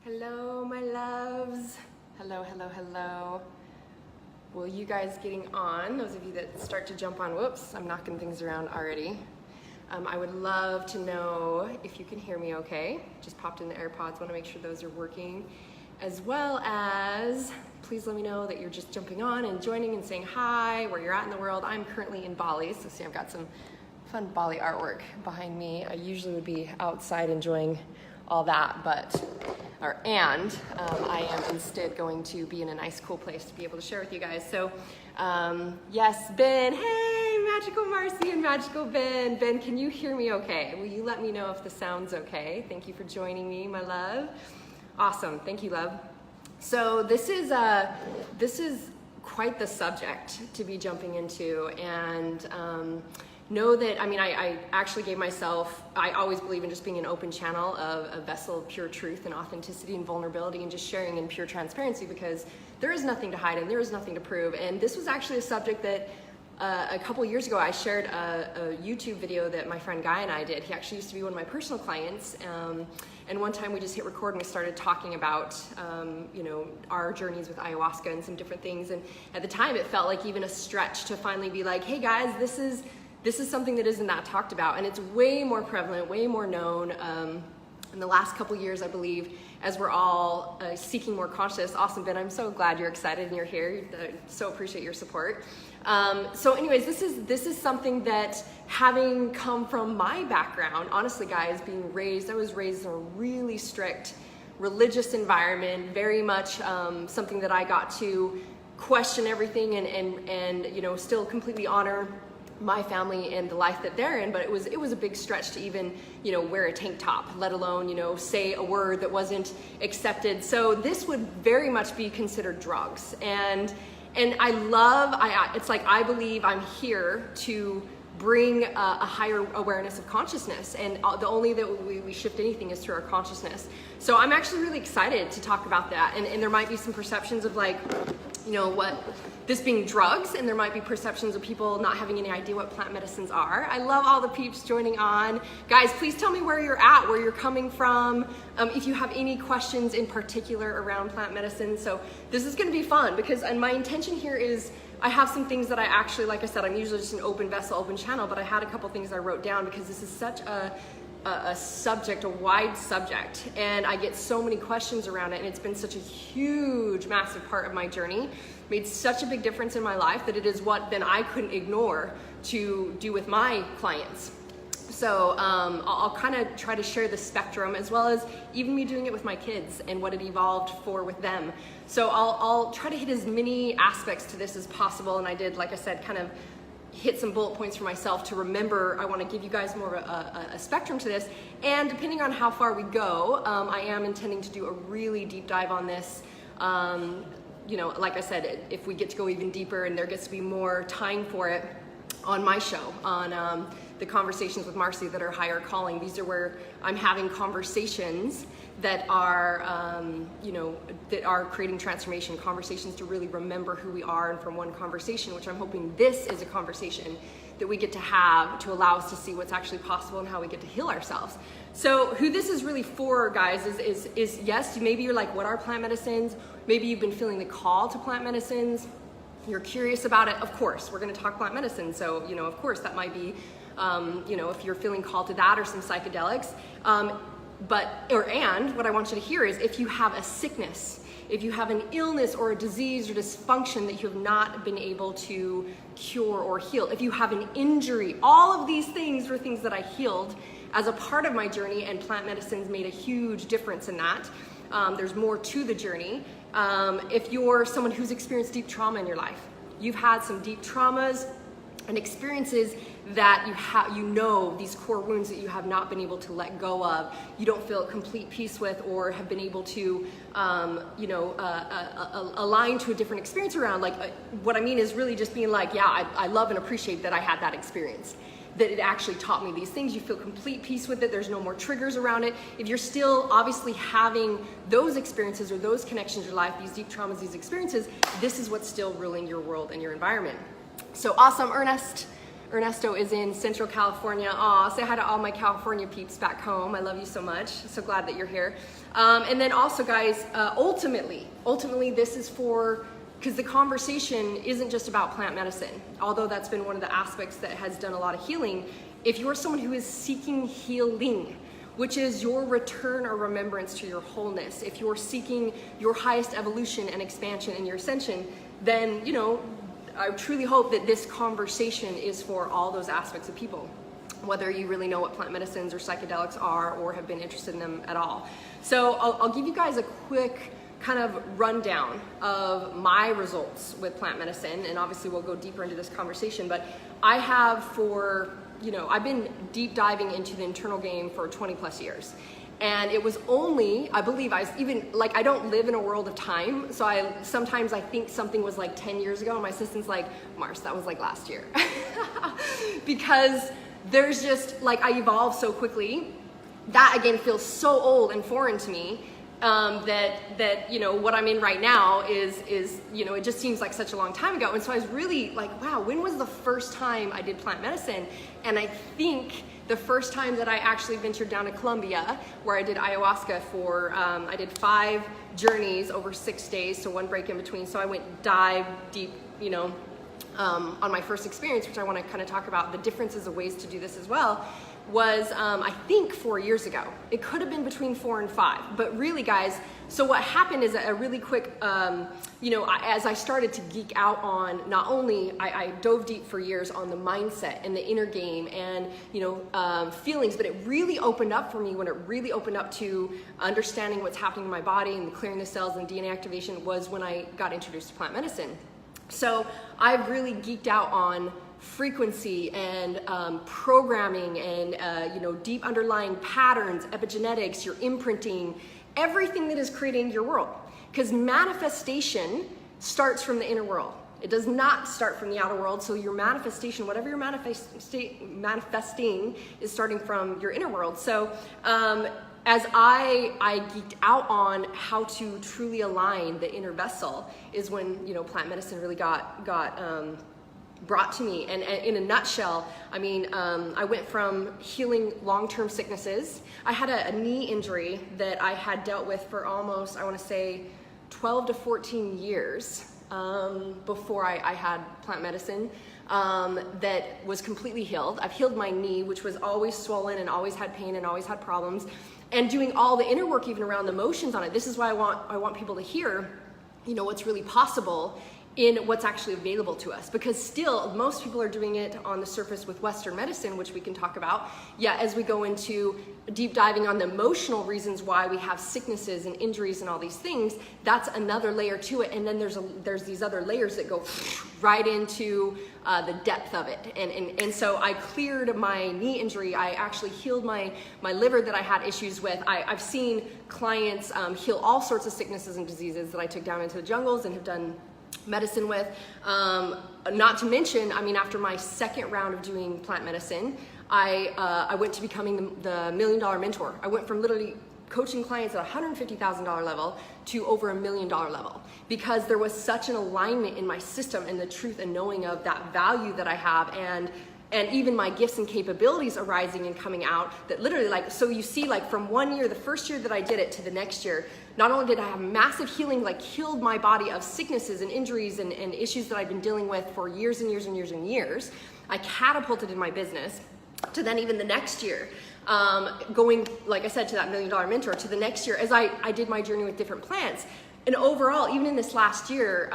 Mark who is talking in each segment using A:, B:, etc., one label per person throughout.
A: Hello, my loves. Hello, hello, hello. Well, you guys getting on, those of you that start to jump on, whoops, I'm knocking things around already. I would love to know if you can hear me okay. Just popped in the AirPods, want to make sure those are working. As well as, please let me know that you're just jumping on and joining and saying hi, where you're at in the world. I'm currently in Bali, so see I've got some fun Bali artwork behind me. I usually would be outside enjoying all that, I am instead going to be in a nice cool place to be able to share with you guys. So yes, Ben, hey, Magical Marci and Magical Ben. Ben, can you hear me okay? Will you let me know if the sound's okay? Thank you for joining me, my love. Awesome, thank you, love. So this is quite the subject to be jumping into, and know that, I actually gave myself, I always believe in just being an open channel of a vessel of pure truth and authenticity and vulnerability and just sharing in pure transparency, because there is nothing to hide and there is nothing to prove. And this was actually a subject that a couple years ago I shared a YouTube video that my friend Guy and I did. He actually used to be one of my personal clients. And one time we just hit record and we started talking about, our journeys with ayahuasca and some different things. And at the time it felt like even a stretch to finally be like, hey guys, this is something that isn't that talked about, and it's way more prevalent, way more known in the last couple years, I believe, as we're all seeking more consciousness. Awesome, Ben, I'm so glad you're excited and you're here. I so appreciate your support. So anyways, this is something that, having come from my background, honestly guys, I was raised in a really strict religious environment, very much something that I got to question everything and still completely honor my family and the life that they're in, but it was a big stretch to even, wear a tank top, let alone, say a word that wasn't accepted. So this would very much be considered drugs. And I believe I'm here to bring a higher awareness of consciousness, and the only that we shift anything is through our consciousness. So I'm actually really excited to talk about that, and there might be some perceptions of what this being drugs, and there might be perceptions of people not having any idea what plant medicines are. I love all the peeps joining on. Guys, please tell me where you're at, where you're coming from, if you have any questions in particular around plant medicine. So this is gonna be fun, because my intention here is, I have some things that I actually, like I said, I'm usually just an open vessel, open channel, but I had a couple things I wrote down because this is such a subject, a wide subject, and I get so many questions around it, and it's been such a huge, massive part of my journey, made such a big difference in my life that it is what then I couldn't ignore to do with my clients. So I'll kind of try to share the spectrum, as well as even me doing it with my kids and what it evolved for with them. So I'll try to hit as many aspects to this as possible, and I did, like I said, kind of hit some bullet points for myself to remember. I want to give you guys more of a spectrum to this, and depending on how far we go, I am intending to do a really deep dive on this. Like I said, if we get to go even deeper and there gets to be more time for it on my show, on the conversations with Marci that are higher calling. These are where I'm having conversations that are, that are creating transformation, conversations to really remember who we are, and from one conversation, which I'm hoping this is a conversation that we get to have to allow us to see what's actually possible and how we get to heal ourselves. So who this is really for, guys, is yes, maybe you're like, what are plant medicines? Maybe you've been feeling the call to plant medicines. You're curious about it. Of course, we're gonna talk plant medicine. So, of course that might be, if you're feeling called to that, or some psychedelics. And what I want you to hear is, if you have a sickness, if you have an illness or a disease or dysfunction that you have not been able to cure or heal, if you have an injury, all of these things were things that I healed as a part of my journey, and plant medicines made a huge difference in that. There's more to the journey. If you're someone who's experienced deep trauma in your life, you've had some deep traumas and experiences that these core wounds that you have not been able to let go of, you don't feel at complete peace with, or have been able to, align to a different experience around. What I mean is really just being like, yeah, I love and appreciate that I had that experience, that it actually taught me these things. You feel complete peace with it. There's no more triggers around it. If you're still obviously having those experiences or those connections in your life, these deep traumas, these experiences, this is what's still ruling your world and your environment. So awesome, Ernest Ernesto is in Central California. Aw, say hi to all my California peeps back home. I love you so much. So glad that you're here. And then also, guys, ultimately, this is for, because the conversation isn't just about plant medicine, although that's been one of the aspects that has done a lot of healing. If you're someone who is seeking healing, which is your return or remembrance to your wholeness, if you're seeking your highest evolution and expansion and your ascension, then, you know, I truly hope that this conversation is for all those aspects of people, whether you really know what plant medicines or psychedelics are or have been interested in them at all. So I'll give you guys a quick kind of rundown of my results with plant medicine, and obviously we'll go deeper into this conversation, but I have I've been deep diving into the internal game for 20 plus years. And it was only, I believe, I don't live in a world of time, so sometimes I think something was like 10 years ago, and my assistant's like, Marci, that was like last year. Because there's just, like, I evolved so quickly. That, again, feels so old and foreign to me, that you know, what I'm in right now is you know, it just seems like such a long time ago. And so I was really like, wow, when was the first time I did plant medicine? And I think the first time that I actually ventured down to Colombia, where I did ayahuasca for, I did 5 journeys over 6 days, so 1 break in between. So I went dive deep, you know, on my first experience, which I want to kind of talk about the differences of ways to do this as well, was I think 4 years ago. It could have been between 4 and 5, but really, guys, so what happened is a really quick, you know, as I started to geek out on, not only I dove deep for years on the mindset and the inner game and, you know, feelings, but it really opened up for me when it really opened up to understanding what's happening in my body and clearing the cells and DNA activation was when I got introduced to plant medicine. So I've really geeked out on frequency and programming and you know, deep underlying patterns, epigenetics, your imprinting, everything that is creating your world. Because manifestation starts from the inner world. It does not start from the outer world. So your manifestation, whatever you're manifesting, is starting from your inner world. So as I geeked out on how to truly align the inner vessel, is when, you know, plant medicine really got brought to me. And in a nutshell, I mean, I went from healing long-term sicknesses. I had a knee injury that I had dealt with for almost, I want to say, 12 to 14 years before I had plant medicine, that was completely healed. I've healed my knee, which was always swollen and always had pain and always had problems. And doing all the inner work even around the emotions on it. This is why I want people to hear, you know, what's really possible in what's actually available to us, because still most people are doing it on the surface with Western medicine, which we can talk about. Yeah, as we go into deep diving on the emotional reasons why we have sicknesses and injuries and all these things, that's another layer to it. And then there's these other layers that go right into the depth of it. And so I cleared my knee injury. I actually healed my liver that I had issues with. I've seen clients heal all sorts of sicknesses and diseases that I took down into the jungles and have done medicine with. Not to mention, I mean, after my second round of doing plant medicine, I went to becoming the $1 million mentor. I went from literally coaching clients at $150,000 level to over $1 million level, because there was such an alignment in my system and the truth and knowing of that value that I have, and even my gifts and capabilities arising and coming out, that literally, like, so you see, like, from 1 year, the first year that I did it, to the next year, not only did I have massive healing, like healed my body of sicknesses and injuries and issues that I've been dealing with for years and years and years and years, I catapulted in my business to then even the next year, going, like I said, to that $1 million mentor, to the next year, as I did my journey with different plants. And overall, even in this last year,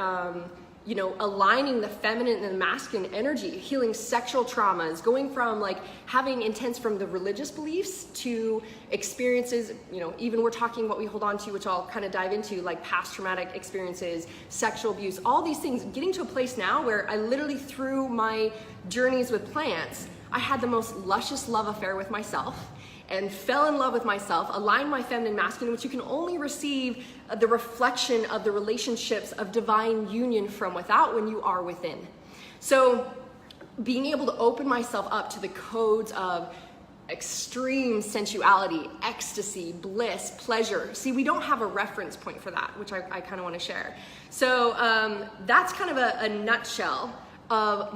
A: you know, aligning the feminine and the masculine energy, healing sexual traumas, going from like having intense from the religious beliefs to experiences, you know, even we're talking what we hold on to, which I'll kind of dive into, like past traumatic experiences, sexual abuse, all these things, getting to a place now where I literally, through my journeys with plants, I had the most luscious love affair with myself and fell in love with myself, aligned my feminine masculine, which you can only receive the reflection of the relationships of divine union from without when you are within. So being able to open myself up to the codes of extreme sensuality, ecstasy, bliss, pleasure. See, we don't have a reference point for that, which I kind of want to share. So that's kind of a nutshell of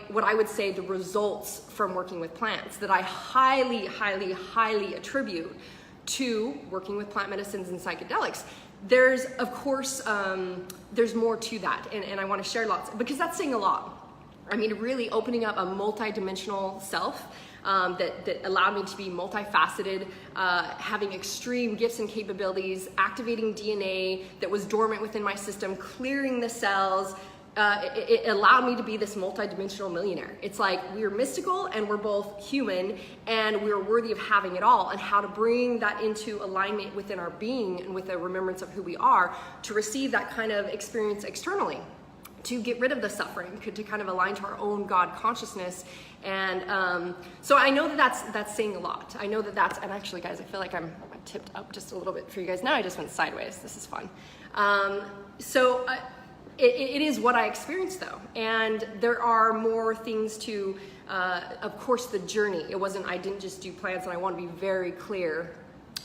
A: what I would say the results from working with plants that I highly, highly, highly attribute to working with plant medicines and psychedelics. There's, of course, there's more to that, and I want to share lots, because that's saying a lot. I mean, really opening up a multi-dimensional self that allowed me to be multifaceted, having extreme gifts and capabilities, activating DNA that was dormant within my system, clearing the cells. It allowed me to be this multi-dimensional millionaire. It's like we're mystical and we're both human and we're worthy of having it all, and how to bring that into alignment within our being and with a remembrance of who we are to receive that kind of experience externally, to get rid of the suffering, to kind of align to our own God consciousness. And so I know that's saying a lot. I know that's, and actually guys, I feel like I'm tipped up just a little bit for you guys. Now I just went sideways. This is fun. It is what I experienced though. And there are more things to, of course, the journey. I didn't just do plants, and I want to be very clear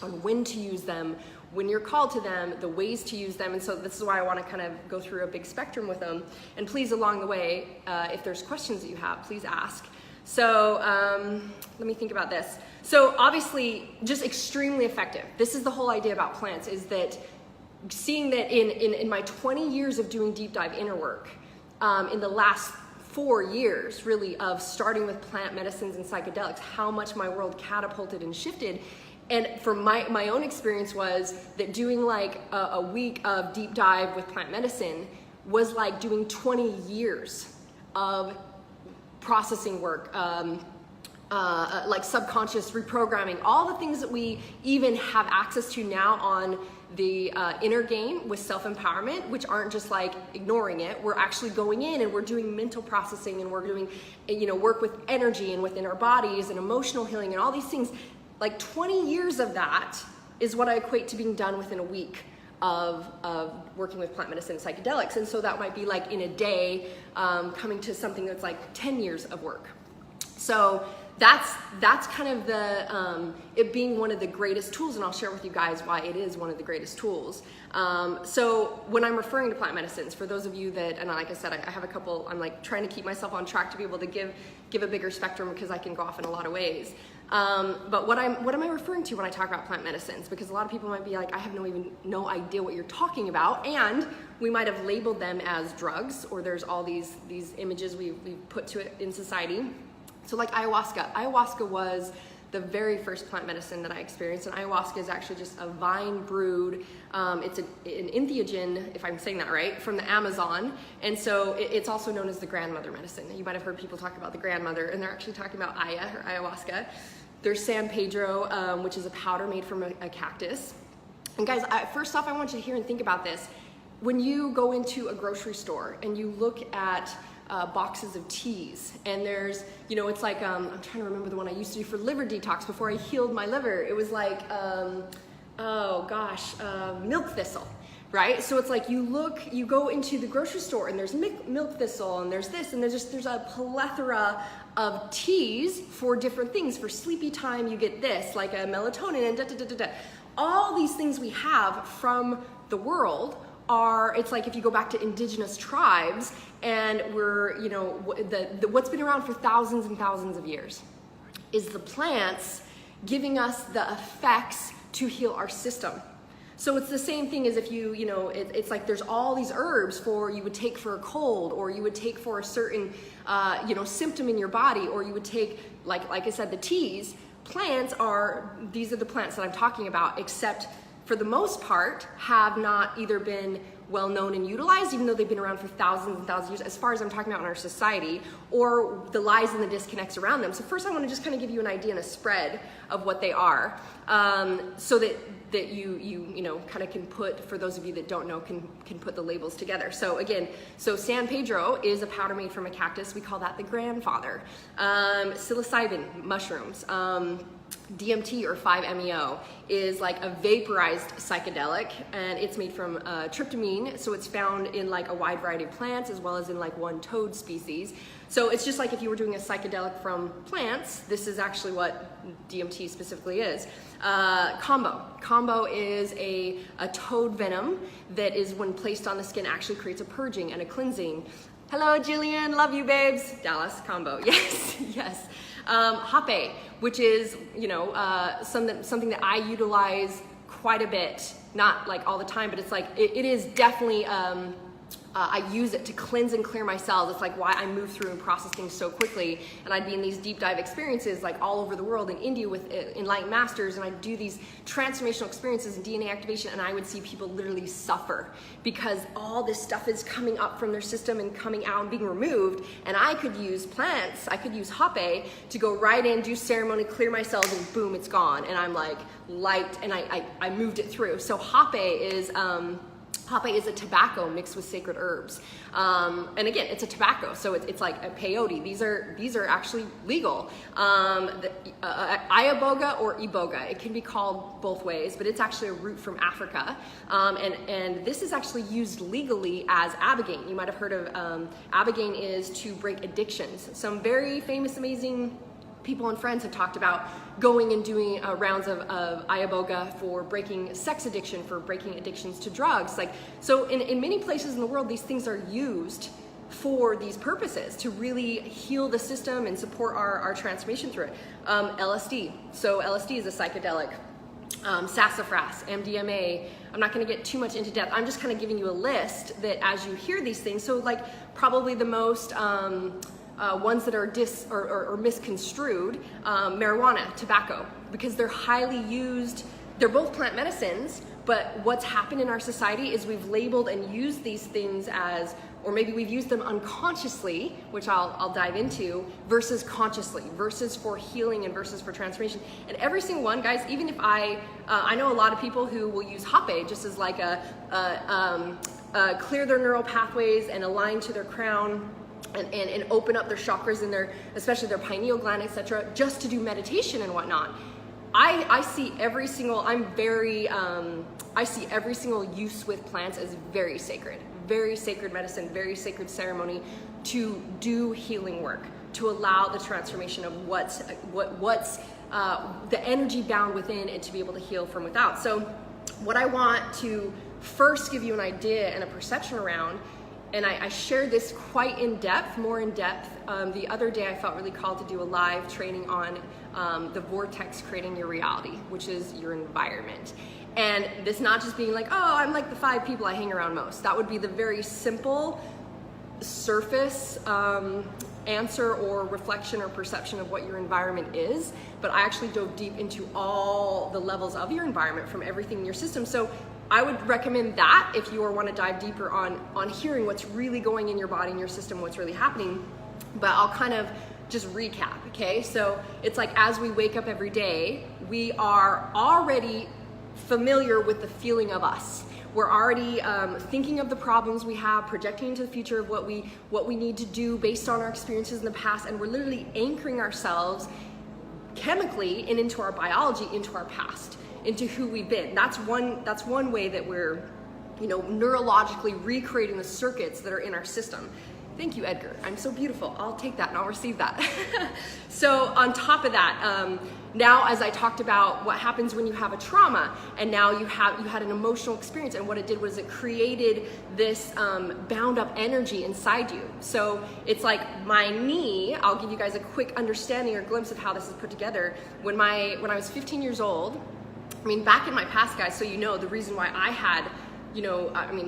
A: on when to use them, when you're called to them, the ways to use them. And so this is why I want to kind of go through a big spectrum with them. And please, along the way, if there's questions that you have, please ask. So let me think about this. So obviously, just extremely effective. This is the whole idea about plants, is that seeing that in my 20 years of doing deep dive inner work, in the last 4 years really of starting with plant medicines and psychedelics, how much my world catapulted and shifted. And from my own experience was that doing like a week of deep dive with plant medicine was like doing 20 years of processing work, like subconscious reprogramming, all the things that we even have access to now on the inner game with self-empowerment, which aren't just like ignoring it. We're actually going in and we're doing mental processing, and we're doing, work with energy and within our bodies and emotional healing and all these things. Like 20 years of that is what I equate to being done within a week of working with plant medicine and psychedelics. And so that might be like in a day, coming to something that's like 10 years of work. So that's kind of the it being one of the greatest tools, and I'll share with you guys why it is one of the greatest tools. So when I'm referring to plant medicines, for those of you that, and like I said, I have a couple, I'm like trying to keep myself on track to be able to give a bigger spectrum, because I can go off in a lot of ways. But what am I referring to when I talk about plant medicines? Because a lot of people might be like, I have no idea what you're talking about, and we might have labeled them as drugs, or there's all these images we put to it in society. So like ayahuasca was the very first plant medicine that I experienced, and ayahuasca is actually just a vine brewed, it's an entheogen, if I'm saying that right, from the Amazon, and so it's also known as the grandmother medicine. You might have heard people talk about the grandmother, and they're actually talking about ayahuasca. There's San Pedro, which is a powder made from a cactus. And guys, first off, I want you to hear and think about this. When you go into a grocery store and you look at boxes of teas, and there's, it's like, I'm trying to remember the one I used to do for liver detox before I healed my liver. It was like, milk thistle, right? So it's like you go into the grocery store and there's milk thistle, and there's this, and there's a plethora of teas for different things. For sleepy time, you get this, like a melatonin and da-da-da-da-da. All these things we have from the world it's like if you go back to indigenous tribes, and we're, what's been around for thousands and thousands of years is the plants giving us the effects to heal our system. So it's the same thing as if it's like there's all these herbs you would take for a cold, or you would take for a certain, symptom in your body, or you would take, like I said, the teas. These are the plants that I'm talking about, except for the most part have not either been well known and utilized, even though they've been around for thousands and thousands of years, as far as I'm talking about in our society, or the lies and the disconnects around them. So first I want to just kind of give you an idea and a spread of what they are, so that you kind of can put, for those of you that don't know, can put the labels together. So again, San Pedro is a powder made from a cactus. We call that the grandfather. Psilocybin mushrooms. DMT, or 5-MeO, is like a vaporized psychedelic, and it's made from tryptamine, so it's found in like a wide variety of plants, as well as in like one toad species. So it's just like if you were doing a psychedelic from plants, this is actually what DMT specifically is. Combo is a toad venom that is, when placed on the skin, actually creates a purging and a cleansing. Hello, Jillian. Love you, babes. Dallas combo. Yes, yes. Hape, which is, you know, something that I utilize quite a bit. Not like all the time, but it's like, it is definitely, I use it to cleanse and clear my cells. It's like why I move through and process things so quickly. And I'd be in these deep dive experiences like all over the world, in India with enlightened masters, and I'd do these transformational experiences in DNA activation, and I would see people literally suffer because all this stuff is coming up from their system and coming out and being removed. And I could use plants, I could use hape to go right in, do ceremony, clear my cells, and boom, it's gone. And I'm like light, and I moved it through. So hape is a tobacco mixed with sacred herbs. And again, it's a tobacco, so it's like a peyote. These are actually legal. Iboga or iboga, it can be called both ways, but it's actually a root from Africa. And this is actually used legally as ibogaine. You might have heard of ibogaine is to break addictions. Some very famous, amazing people and friends have talked about going and doing rounds of iboga for breaking sex addiction, for breaking addictions to drugs. Like, so in many places in the world, these things are used for these purposes to really heal the system and support our transformation through it. LSD. So LSD is a psychedelic. Sassafras, MDMA. I'm not going to get too much into depth. I'm just kind of giving you a list that as you hear these things, so like probably the most ones that are or misconstrued, marijuana, tobacco, because they're highly used. They're both plant medicines, but what's happened in our society is we've labeled and used these things as, or maybe we've used them unconsciously, which I'll dive into, versus consciously, versus for healing and versus for transformation. And every single one, guys, even if I know a lot of people who will use hape just as like clear their neural pathways and align to their crown, and open up their chakras and especially their pineal gland, etc., just to do meditation and whatnot. I see every single use with plants as very sacred medicine, very sacred ceremony to do healing work, to allow the transformation of what's the energy bound within, and to be able to heal from without. So what I want to first give you an idea and a perception around, and I shared this quite more in depth. The other day I felt really called to do a live training on the vortex creating your reality, which is your environment. And this not just being like, oh, I'm like the 5 people I hang around most. That would be the very simple surface answer or reflection or perception of what your environment is. But I actually dove deep into all the levels of your environment from everything in your system. So I would recommend that if you want to dive deeper on hearing what's really going in your body and your system, what's really happening. But I'll kind of just recap, okay? So it's like as we wake up every day, we are already familiar with the feeling of us. We're already thinking of the problems we have, projecting into the future of what we need to do based on our experiences in the past, and we're literally anchoring ourselves chemically and into our biology, into our past, into who we've been. That's one way that we're, neurologically recreating the circuits that are in our system. Thank you, Edgar. I'm so beautiful. I'll take that and I'll receive that. So on top of that, now as I talked about what happens when you have a trauma, and now you had an emotional experience, and what it did was it created this bound up energy inside you. So it's like my knee, I'll give you guys a quick understanding or glimpse of how this is put together. When I was 15 years old, back in my past, guys, so the reason why I had,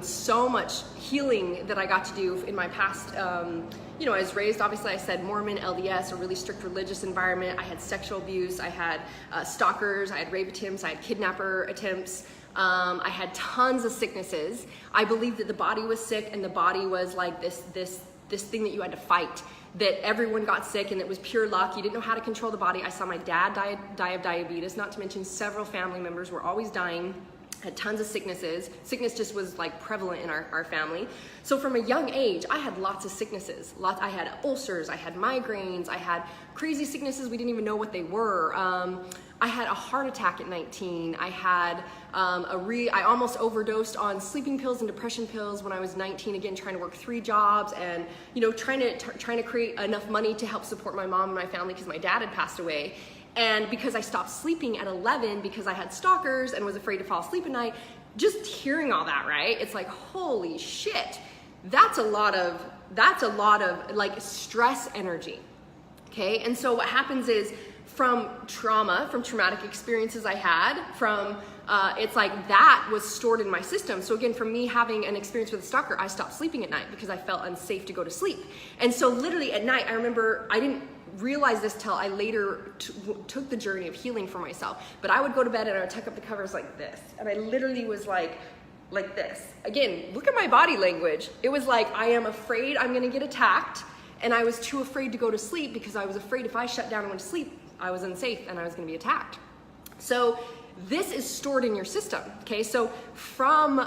A: so much healing that I got to do in my past, I was raised, obviously I said Mormon, LDS, a really strict religious environment. I had sexual abuse, I had stalkers, I had rape attempts, I had kidnapper attempts. I had tons of sicknesses. I believed that the body was sick, and the body was like this thing that you had to fight, that everyone got sick and it was pure luck. You didn't know how to control the body. I saw my dad die of diabetes, not to mention several family members were always dying, had tons of sicknesses. Sickness just was like prevalent in our family. So from a young age, I had lots of sicknesses. I had ulcers, I had migraines, I had crazy sicknesses we didn't even know what they were. I had a heart attack at 19. I had I almost overdosed on sleeping pills and depression pills when I was 19. Again, trying to work 3 jobs and trying to create enough money to help support my mom and my family because my dad had passed away. And because I stopped sleeping at 11 because I had stalkers and was afraid to fall asleep at night, just hearing all that, right? It's like, holy shit. that's a lot of like stress energy. Okay, and so what happens is from traumatic experiences I had, it's like that was stored in my system. So again, from me having an experience with a stalker, I stopped sleeping at night because I felt unsafe to go to sleep. And so literally at night, I remember, I didn't realize this till I later took the journey of healing for myself, but I would go to bed and I would tuck up the covers like this. And I literally was like this. Again, look at my body language. It was like, I am afraid I'm gonna get attacked. And I was too afraid to go to sleep because I was afraid if I shut down and went to sleep, I was unsafe and I was gonna be attacked. So this is stored in your system, okay? So from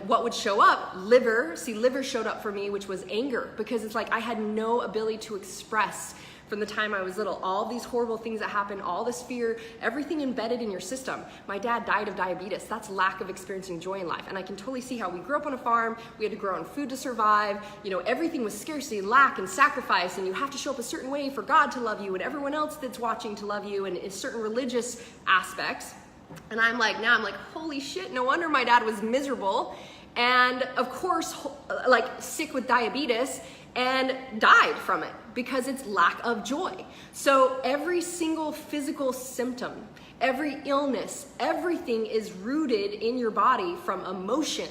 A: what would show up, liver showed up for me, which was anger, because it's like I had no ability to express from the time I was little, all these horrible things that happened, all this fear, everything embedded in your system. My dad died of diabetes. That's lack of experiencing joy in life. And I can totally see how we grew up on a farm, we had to grow on food to survive, you know, everything was scarcity, lack, and sacrifice, and you have to show up a certain way for God to love you and everyone else that's watching to love you, and in certain religious aspects. And I'm like, holy shit, no wonder my dad was miserable. And of course, like sick with diabetes and died from it because it's lack of joy. So every single physical symptom, every illness, everything is rooted in your body from emotion,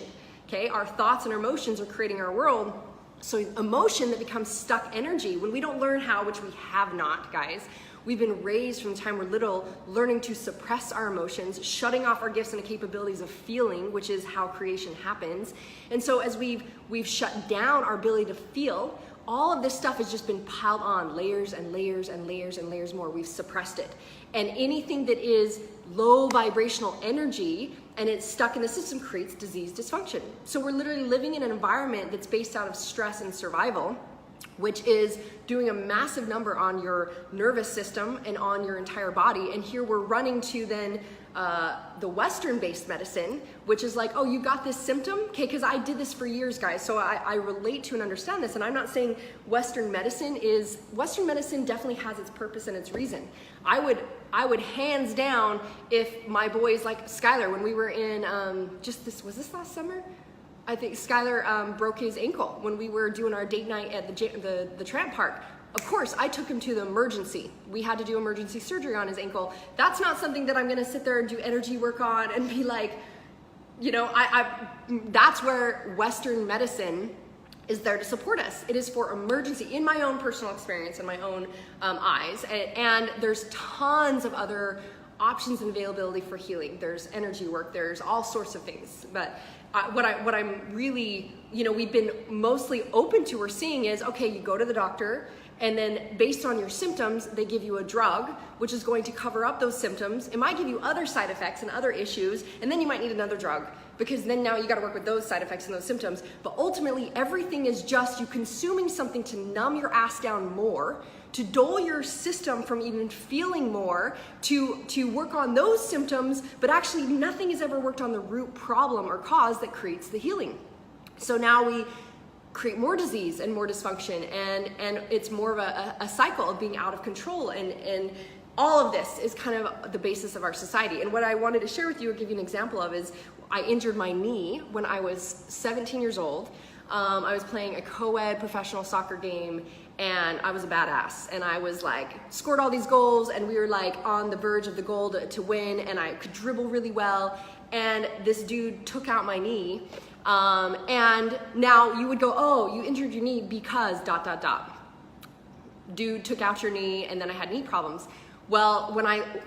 A: okay? Our thoughts and our emotions are creating our world. So emotion that becomes stuck energy, when we don't learn how, which we have not, guys, we've been raised from the time we're little, learning to suppress our emotions, shutting off our gifts and the capabilities of feeling, which is how creation happens. And so as we've shut down our ability to feel, all of this stuff has just been piled on, layers and layers and layers and layers more. We've suppressed it. And anything that is low vibrational energy and it's stuck in the system creates disease dysfunction. So we're literally living in an environment that's based out of stress and survival, which is doing a massive number on your nervous system and on your entire body. And here we're running to then the Western-based medicine, which is like, oh, you got this symptom? Okay, because I did this for years, guys. So I relate to and understand this. And I'm not saying Western medicine definitely has its purpose and its reason. I would hands down, if my boys like Skylar, when we were in was this last summer? I think Skylar broke his ankle when we were doing our date night at the tramp park. Of course, I took him to the emergency. We had to do emergency surgery on his ankle. That's not something that I'm gonna sit there and do energy work on and be like, you know, that's where Western medicine is there to support us. It is for emergency, in my own personal experience and my own eyes. And there's tons of other options and availability for healing. There's energy work, there's all sorts of things. But what I'm really, you know, we've been mostly open to or seeing is, okay, you go to the doctor, and then based on your symptoms, they give you a drug, which is going to cover up those symptoms. It might give you other side effects and other issues, and then you might need another drug, because then now you gotta work with those side effects and those symptoms. But ultimately, everything is just you consuming something to numb your ass down more, to dull your system from even feeling more, to work on those symptoms, but actually nothing has ever worked on the root problem or cause that creates the healing. So now we create more disease and more dysfunction, and it's more of a cycle of being out of control, and all of this is kind of the basis of our society. And what I wanted to share with you or give you an example of is I injured my knee when I was 17 years old. I was playing a co-ed professional soccer game, and I was a badass, and I was like scored all these goals, and we were like on the verge of the goal to win, and I could dribble really well, and this dude took out my knee. And now you would go, oh, you injured your knee because ... Dude took out your knee, and then I had knee problems. Well,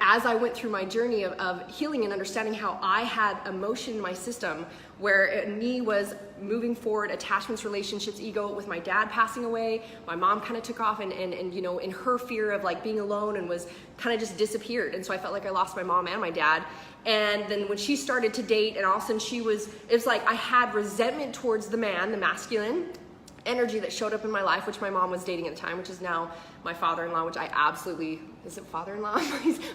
A: as I went through my journey of healing and understanding how I had emotion in my system, where a knee was moving forward, attachments, relationships, ego, with my dad passing away, my mom kind of took off and you know, in her fear of like being alone, and was kind of just disappeared. And so I felt like I lost my mom and my dad. And then when she started to date, and all of a sudden it was like I had resentment towards the man, the masculine energy that showed up in my life, which my mom was dating at the time, which is now my father-in-law, which I absolutely, is it father-in-law?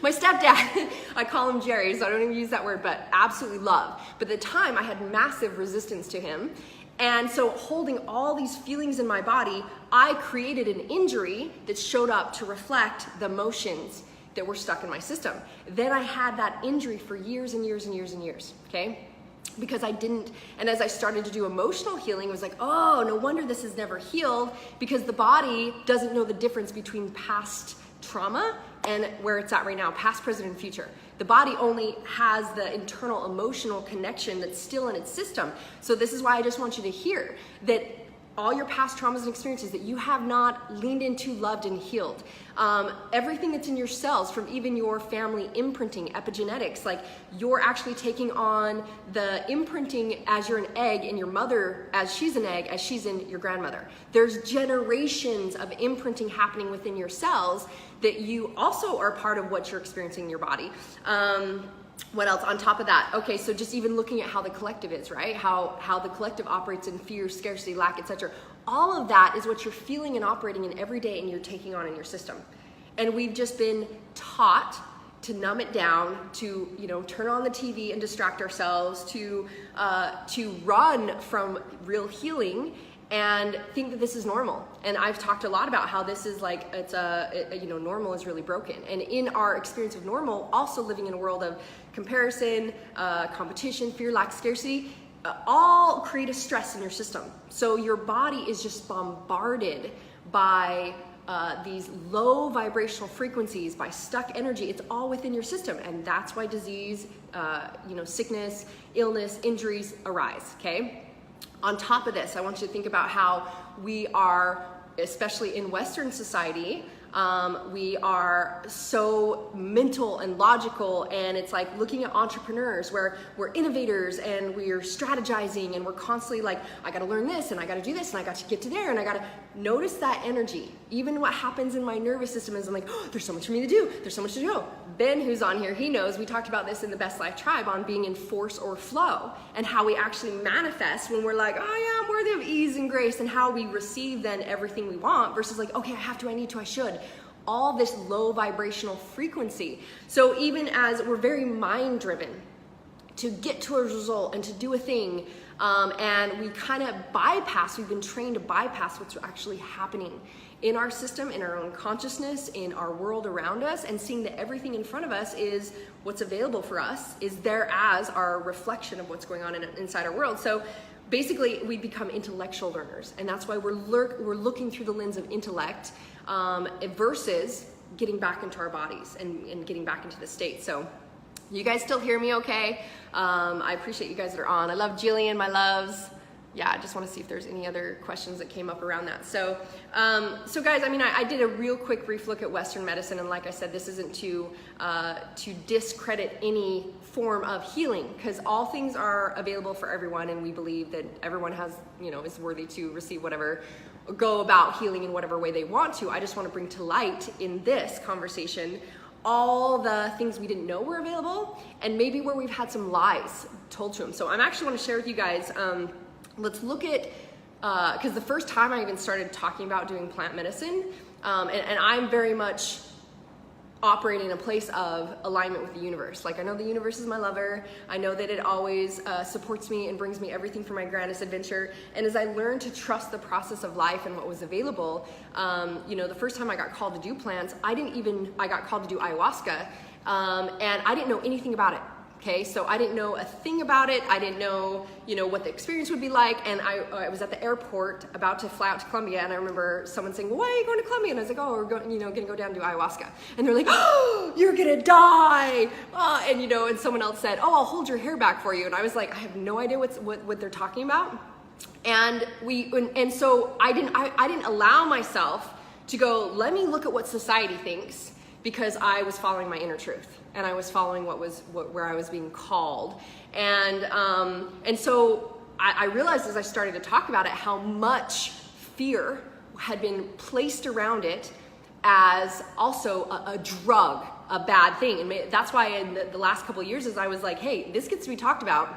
A: My stepdad. I call him Jerry, so I don't even use that word, but absolutely love. But at the time, I had massive resistance to him. And so holding all these feelings in my body, I created an injury that showed up to reflect the emotions that were stuck in my system. Then I had that injury for years and years and years and years, okay? because I didn't, and as I started to do emotional healing, it was like, oh, no wonder this is never healed, because the body doesn't know the difference between past trauma and where it's at right now, past, present, and future. The body only has the internal emotional connection that's still in its system. So this is why I just want you to hear that all your past traumas and experiences that you have not leaned into, loved, and healed. Everything that's in your cells, from even your family imprinting, epigenetics, like you're actually taking on the imprinting as you're an egg in your mother, as she's an egg, as she's in your grandmother. There's generations of imprinting happening within your cells that you also are part of what you're experiencing in your body. What else on top of that? Okay, so just even looking at how the collective is, right? How the collective operates in fear, scarcity, lack, etc. All of that is what you're feeling and operating in every day, and you're taking on in your system. And we've just been taught to numb it down, to turn on the TV and distract ourselves, to run from real healing and think that this is normal. And I've talked a lot about how this is like, normal is really broken. And in our experience of normal, also living in a world of comparison, competition, fear, lack, scarcity, all create a stress in your system. So your body is just bombarded by these low vibrational frequencies, by stuck energy. It's all within your system. And that's why disease, sickness, illness, injuries arise, okay? On top of this, I want you to think about how we are, especially in Western society, we are so mental and logical, and it's like looking at entrepreneurs where we're innovators and we're strategizing and we're constantly like, I gotta learn this and I gotta do this and I got to get to there and I gotta notice that energy. Even what happens in my nervous system is I'm like, oh, there's so much for me to do. There's so much to do. Ben, who's on here, he knows, we talked about this in the Best Life Tribe on being in force or flow and how we actually manifest when we're like, oh yeah, I'm worthy of ease and grace, and how we receive then everything we want versus like, okay, I have to, I need to, I should. All this low vibrational frequency. So even as we're very mind driven to get to a result and to do a thing, and we kind of we've been trained to bypass what's actually happening in our system, in our own consciousness, in our world around us, and seeing that everything in front of us is what's available for us, is there as our reflection of what's going on inside our world. So basically we become intellectual learners, and that's why we're looking through the lens of intellect versus getting back into our bodies and getting back into the state. So you guys still hear me okay? I appreciate you guys that are on. I love Jillian, my loves. Yeah, I just want to see if there's any other questions that came up around that. So guys, I mean, I did a real quick brief look at Western medicine, and like I said, this isn't to discredit any form of healing, because all things are available for everyone, and we believe that everyone has, is worthy to receive whatever, go about healing in whatever way they want to. I just want to bring to light in this conversation all the things we didn't know were available, and maybe where we've had some lies told to them. So I'm actually want to share with you guys. Let's look at, because the first time I even started talking about doing plant medicine, and I'm very much operating in a place of alignment with the universe. Like, I know the universe is my lover. I know that it always supports me and brings me everything for my grandest adventure. And as I learned to trust the process of life and what was available, the first time I got called to do plants, I got called to do ayahuasca, and I didn't know anything about it. Okay, so I didn't know a thing about it. I didn't know, what the experience would be like. And I was at the airport about to fly out to Colombia, and I remember someone saying, well, why are you going to Colombia? And I was like, oh, we're going, gonna go down and do ayahuasca. And they're like, oh, you're gonna die. And someone else said, oh, I'll hold your hair back for you. And I was like, I have no idea what they're talking about. And so I didn't allow myself to go, let me look at what society thinks, because I was following my inner truth. And I was following where I was being called. And so I realized as I started to talk about it, how much fear had been placed around it as also a drug, a bad thing. And that's why in the last couple of years, as I was like, hey, this gets to be talked about,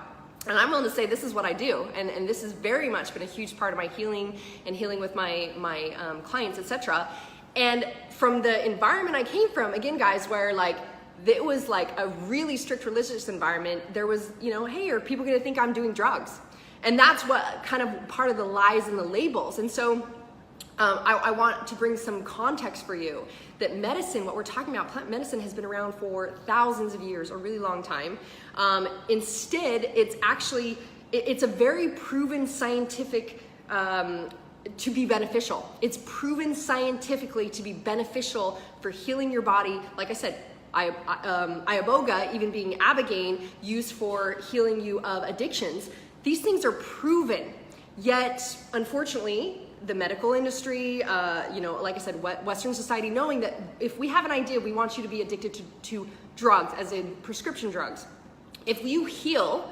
A: and I'm willing to say this is what I do. And this has very much been a huge part of my healing and healing with my clients, etc. And from the environment I came from, again, guys, where like, it was like a really strict religious environment, there was, hey, are people gonna think I'm doing drugs? And that's what kind of part of the lies and the labels. And so I want to bring some context for you that medicine, what we're talking about, plant medicine has been around for thousands of years, a really long time. Instead, it's a very proven scientific to be beneficial. It's proven scientifically to be beneficial for healing your body. Like I said, iboga, even being ibogaine, used for healing you of addictions. These things are proven. Yet, unfortunately, the medical industry, like I said, Western society, knowing that if we have an idea, we want you to be addicted to drugs, as in prescription drugs. If you heal,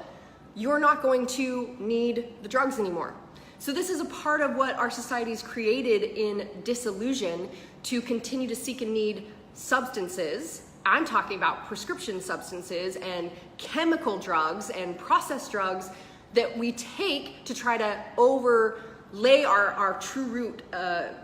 A: you're not going to need the drugs anymore. So this is a part of what our society's created in disillusion to continue to seek and need substances. I'm talking about prescription substances and chemical drugs and processed drugs that we take to try to overlay our true root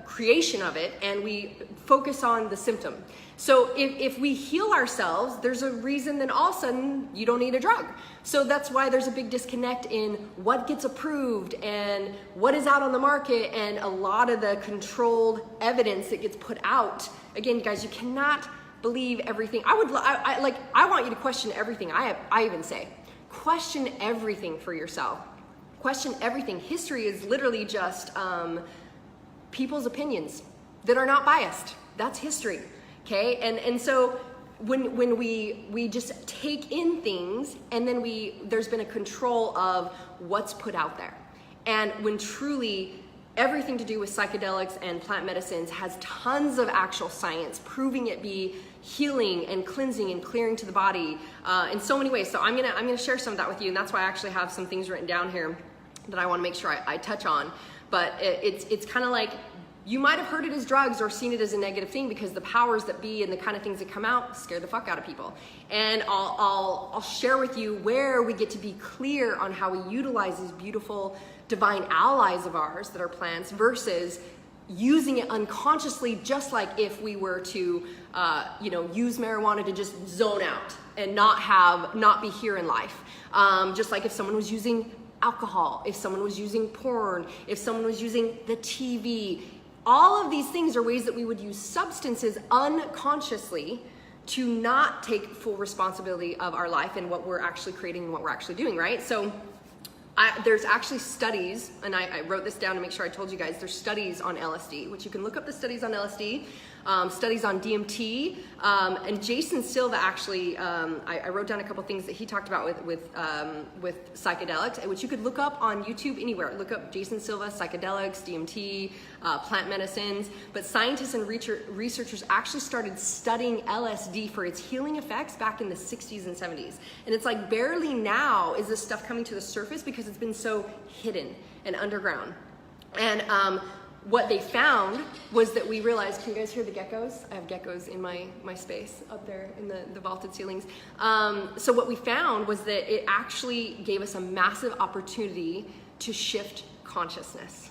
A: creation of it, and we focus on the symptom. So if we heal ourselves, there's a reason then all of a sudden you don't need a drug. So that's why there's a big disconnect in what gets approved and what is out on the market and a lot of the controlled evidence that gets put out. Again, you guys, you cannot believe everything. I want you to question everything. I even say, question everything for yourself. Question everything. History is literally just people's opinions that are not biased. That's history. Okay, and so when we just take in things and then there's been a control of what's put out there, and when truly everything to do with psychedelics and plant medicines has tons of actual science proving it be healing and cleansing and clearing to the body in so many ways. So I'm gonna share some of that with you, and that's why I actually have some things written down here that I want to make sure I touch on. But it's kind of like, you might have heard it as drugs or seen it as a negative thing because the powers that be and the kind of things that come out scare the fuck out of people. And I'll share with you where we get to be clear on how we utilize these beautiful divine allies of ours that are plants versus using it unconsciously, just like if we were to use marijuana to just zone out and not be here in life. Just like if someone was using alcohol, if someone was using porn, if someone was using the TV. All of these things are ways that we would use substances unconsciously to not take full responsibility of our life and what we're actually creating and what we're actually doing, right? So there's actually studies, and I wrote this down to make sure I told you guys, there's studies on LSD, which you can look up the studies on LSD, studies on DMT, and Jason Silva actually, I wrote down a couple things that he talked about with psychedelics, which you could look up on YouTube anywhere. Look up Jason Silva, psychedelics, DMT, plant medicines, but scientists and researchers actually started studying LSD for its healing effects back in the 60s and 70s. And it's like barely now is this stuff coming to the surface because it's been so hidden and underground. And what they found was that we realized, can you guys hear the geckos? I have geckos in my space up there in the vaulted ceilings. So what we found was that it actually gave us a massive opportunity to shift consciousness.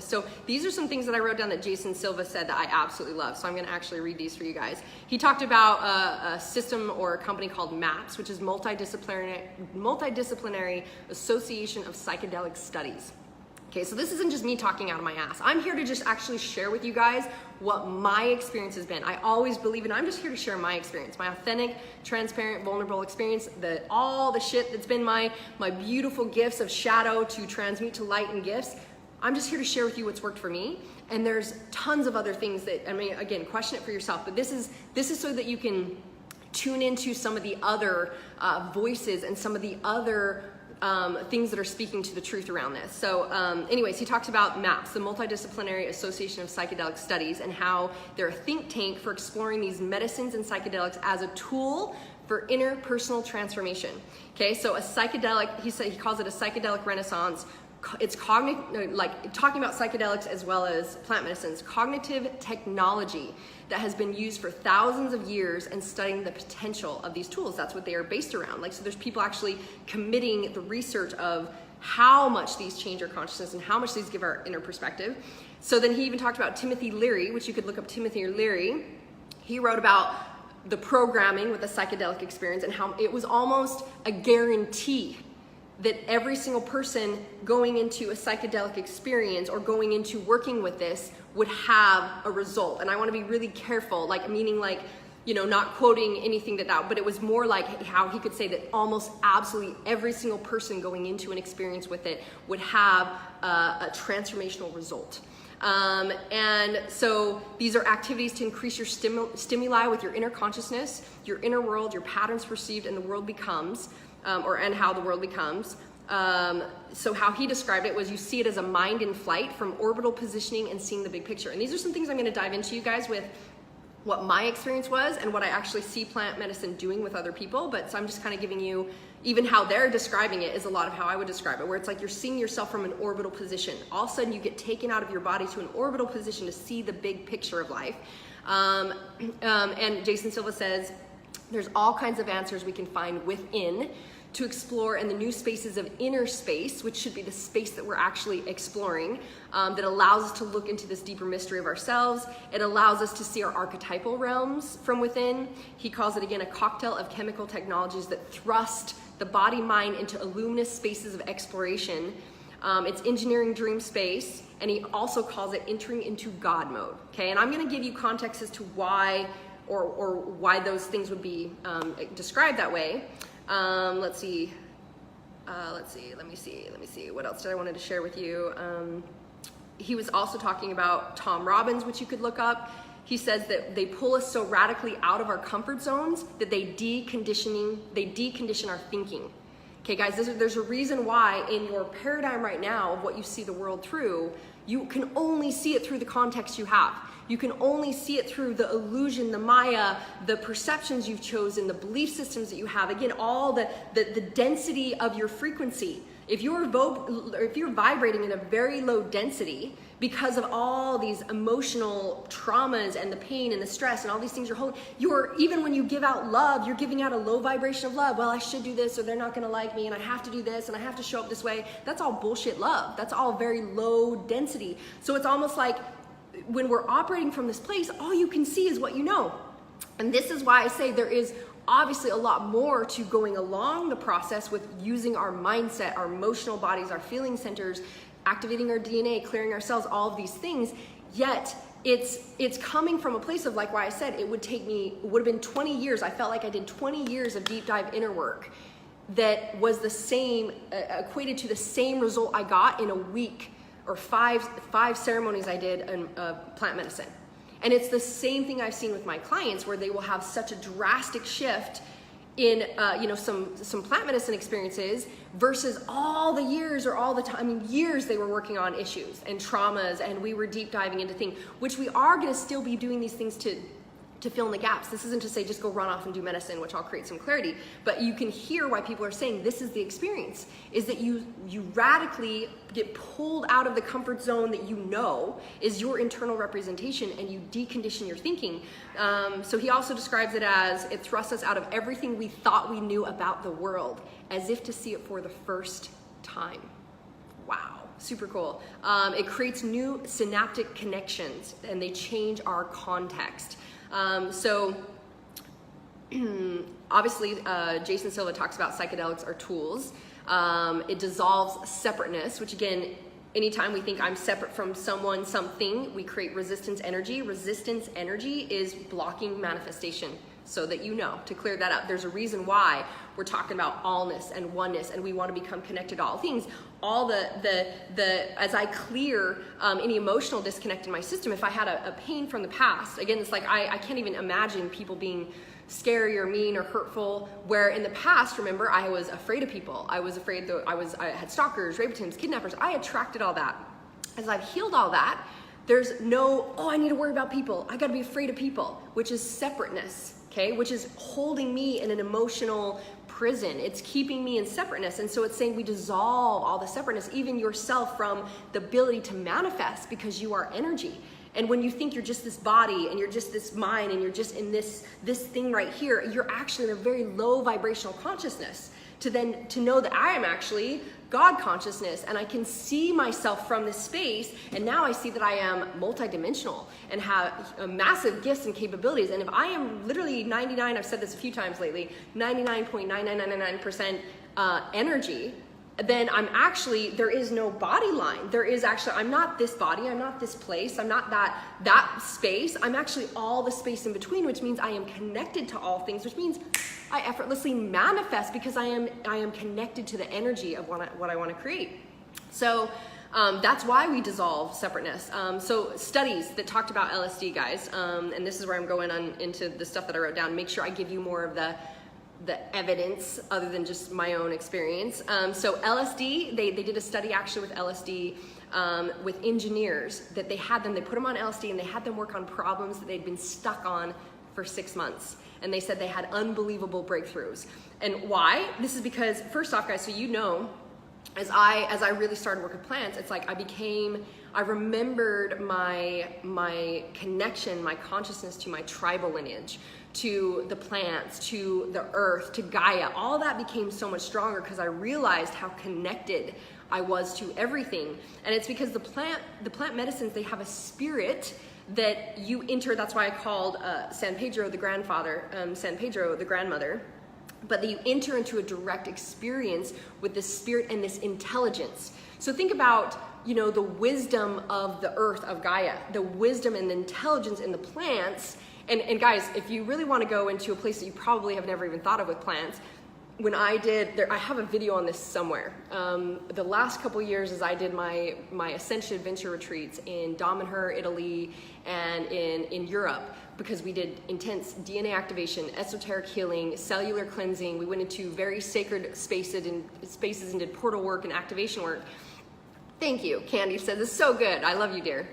A: So these are some things that I wrote down that Jason Silva said that I absolutely love. So I'm gonna actually read these for you guys. He talked about a system or a company called MAPS, which is Multidisciplinary Association of Psychedelic Studies. Okay, so this isn't just me talking out of my ass. I'm here to just actually share with you guys what my experience has been. I always believe in, I'm just here to share my experience, my authentic, transparent, vulnerable experience, all the shit that's been my beautiful gifts of shadow to transmute to light and gifts. I'm just here to share with you what's worked for me. And there's tons of other things that, I mean, again, question it for yourself, but this is so that you can tune into some of the other voices and some of the other things that are speaking to the truth around this. So anyways, he talks about MAPS, the Multidisciplinary Association of Psychedelic Studies, and how they're a think tank for exploring these medicines and psychedelics as a tool for interpersonal transformation. Okay, so a psychedelic, he calls it a psychedelic renaissance. It's talking about psychedelics as well as plant medicines, cognitive technology that has been used for thousands of years and studying the potential of these tools. That's what they are based around. So there's people actually committing the research of how much these change our consciousness and how much these give our inner perspective. So then he even talked about Timothy Leary, which you could look up Timothy Leary. He wrote about the programming with the psychedelic experience and how it was almost a guarantee that every single person going into a psychedelic experience or going into working with this would have a result. And I want to be really careful, like meaning like, you know, not quoting anything that, but it was more like how he could say that almost absolutely every single person going into an experience with it would have a transformational result. And so these are activities to increase your stimuli with your inner consciousness, your inner world, your patterns perceived, and the world becomes, and how the world becomes. So how he described it was you see it as a mind in flight from orbital positioning and seeing the big picture. And these are some things I'm going to dive into, you guys, with what my experience was and what I actually see plant medicine doing with other people. But so I'm just kind of giving you, even how they're describing it is a lot of how I would describe it, where it's like you're seeing yourself from an orbital position. All of a sudden you get taken out of your body to an orbital position to see the big picture of life. And Jason Silva says, there's all kinds of answers we can find within to explore in the new spaces of inner space, which should be the space that we're actually exploring, that allows us to look into this deeper mystery of ourselves. It allows us to see our archetypal realms from within. He calls it, again, a cocktail of chemical technologies that thrust the body-mind into luminous spaces of exploration. It's engineering dream space, and he also calls it entering into God mode, okay? And I'm gonna give you context as to why, or why those things would be described that way. Let me see. What else did I wanted to share with you? He was also talking about Tom Robbins, which you could look up. He says that they pull us so radically out of our comfort zones that they decondition our thinking. Okay, guys, there's a reason why in your paradigm right now of what you see the world through, you can only see it through the context you have. You can only see it through the illusion, the Maya, the perceptions you've chosen, the belief systems that you have. Again, all the density of your frequency. If you're vibrating in a very low density because of all these emotional traumas and the pain and the stress and all these things you're holding, even when you give out love, you're giving out a low vibration of love. Well, I should do this or they're not gonna like me and I have to do this and I have to show up this way. That's all bullshit love. That's all very low density. So it's almost like when we're operating from this place, all you can see is what you know. And this is why I say there is obviously a lot more to going along the process with using our mindset, our emotional bodies, our feeling centers, activating our DNA, clearing our cells, all of these things. Yet it's coming from a place of, like why I said it would have been 20 years. I felt like I did 20 years of deep dive inner work that was the same, equated to the same result I got in a week or five ceremonies I did in plant medicine. And it's the same thing I've seen with my clients, where they will have such a drastic shift in some plant medicine experiences versus all the years or all the time, I mean years they were working on issues and traumas, and we were deep diving into things, which we are going to still be doing these things to fill in the gaps. This isn't to say just go run off and do medicine, which I'll create some clarity, but you can hear why people are saying this is the experience, is that you radically get pulled out of the comfort zone that you know is your internal representation, and you decondition your thinking. So he also describes it as it thrusts us out of everything we thought we knew about the world, as if to see it for the first time. Wow, super cool. It creates new synaptic connections, and they change our context. So obviously, Jason Silva talks about psychedelics are tools. It dissolves separateness, which again, anytime we think I'm separate from someone, something, we create resistance energy. Resistance energy is blocking manifestation, so that you know, to clear that up. There's a reason why we're talking about allness and oneness, and we want to become connected to all things. All as I clear any emotional disconnect in my system, if I had a pain from the past, again, it's like I can't even imagine people being scary or mean or hurtful, where in the past, remember, I was afraid of people. I was afraid that I had stalkers, rape attempts, kidnappers. I attracted all that. As I've healed all that, there's no, I need to worry about people. I got to be afraid of people, which is separateness, okay? Which is holding me in an emotional prison. It's keeping me in separateness. And so it's saying we dissolve all the separateness, even yourself, from the ability to manifest, because you are energy. And when you think you're just this body and you're just this mind and you're just in this thing right here, you're actually in a very low vibrational consciousness. To know that I am actually God consciousness, and I can see myself from this space, and now I see that I am multidimensional and have massive gifts and capabilities. And if I am literally 99, I've said this a few times lately, 99.9999% energy, then there is no body line. I'm not this body, I'm not this place, I'm not that space. I'm actually all the space in between, which means I am connected to all things, which means I effortlessly manifest because I am connected to the energy of what I want to create. So that's why we dissolve separateness. So studies that talked about LSD, guys, and this is where I'm going into the stuff that I wrote down. Make sure I give you more of the evidence other than just my own experience. So LSD, they did a study actually with LSD with engineers that they put them on LSD and they had them work on problems that they'd been stuck on for 6 months. And they said they had unbelievable breakthroughs. And why? This is because, first off, guys, so you know, as I really started working with plants, it's like I remembered my connection, my consciousness to my tribal lineage, to the plants, to the earth, to Gaia. All that became so much stronger because I realized how connected I was to everything. And it's because the plant medicines, they have a spirit that you enter. That's why I called San Pedro the grandfather, San Pedro the grandmother. But that you enter into a direct experience with this spirit and this intelligence. So think about, the wisdom of the earth, of Gaia, the wisdom and the intelligence in the plants. And guys, if you really want to go into a place that you probably have never even thought of with plants, when I have a video on this somewhere. The last couple years as I did my Ascension Adventure retreats in Damanhur, Italy, and in Europe, because we did intense DNA activation, esoteric healing, cellular cleansing. We went into very sacred spaces and did portal work and activation work. Thank you. Candy says, it's so good. I love you, dear.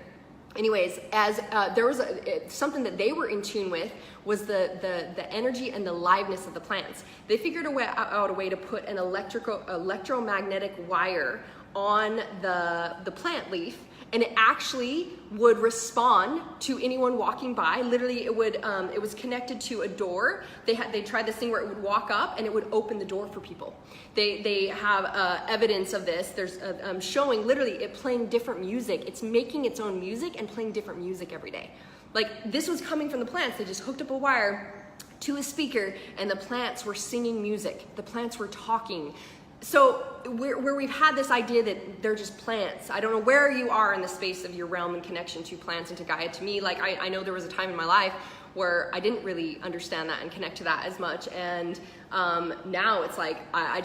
A: Anyways, as there was something that they were in tune with was the energy and the liveness of the plants. They figured out a way to put an electromagnetic wire on the plant leaf, and it actually would respond to anyone walking by. Literally, it was connected to a door. They tried this thing where it would walk up and it would open the door for people. They have evidence of this. There's showing literally it playing different music. It's making its own music and playing different music every day. Like, this was coming from the plants. They just hooked up a wire to a speaker and the plants were singing music. The plants were talking. So where we've had this idea that they're just plants. I don't know where you are in the space of your realm and connection to plants and to Gaia. To me, like, I know there was a time in my life where I didn't really understand that and connect to that as much. And now it's like, I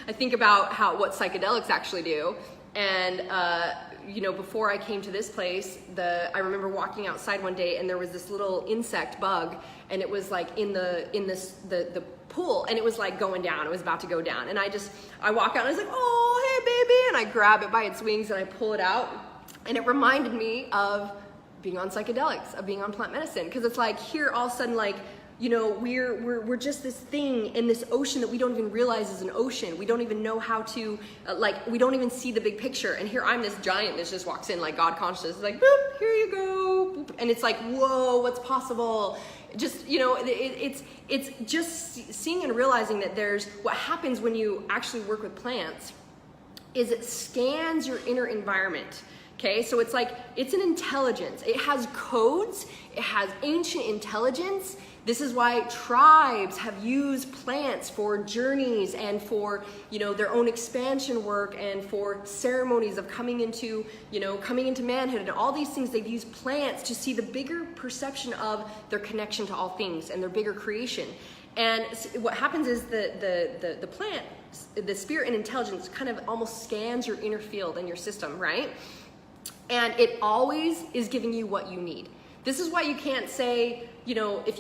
A: think about what psychedelics actually do. And before I came to this place, I remember walking outside one day and there was this little insect bug, and it was like in the pool, and it was like going down. It was about to go down, and I walk out and I was like, oh, hey baby, and I grab it by its wings and I pull it out, and it reminded me of being on psychedelics, of being on plant medicine, because it's like here all of a sudden, like, we're just this thing in this ocean that we don't even realize is an ocean. We don't even know how to, we don't even see the big picture. And here I'm this giant that just walks in like God consciousness. It's like, boop, here you go. Boop. And it's like, whoa, what's possible? Just, it's just seeing and realizing that what happens when you actually work with plants is it scans your inner environment. Okay, so it's like, it's an intelligence. It has codes, it has ancient intelligence. This is why tribes have used plants for journeys and for, their own expansion work and for ceremonies of coming into manhood and all these things. They've used plants to see the bigger perception of their connection to all things and their bigger creation. And what happens is the plant, the spirit and intelligence kind of almost scans your inner field and your system, right? And it always is giving you what you need. This is why you can't say, if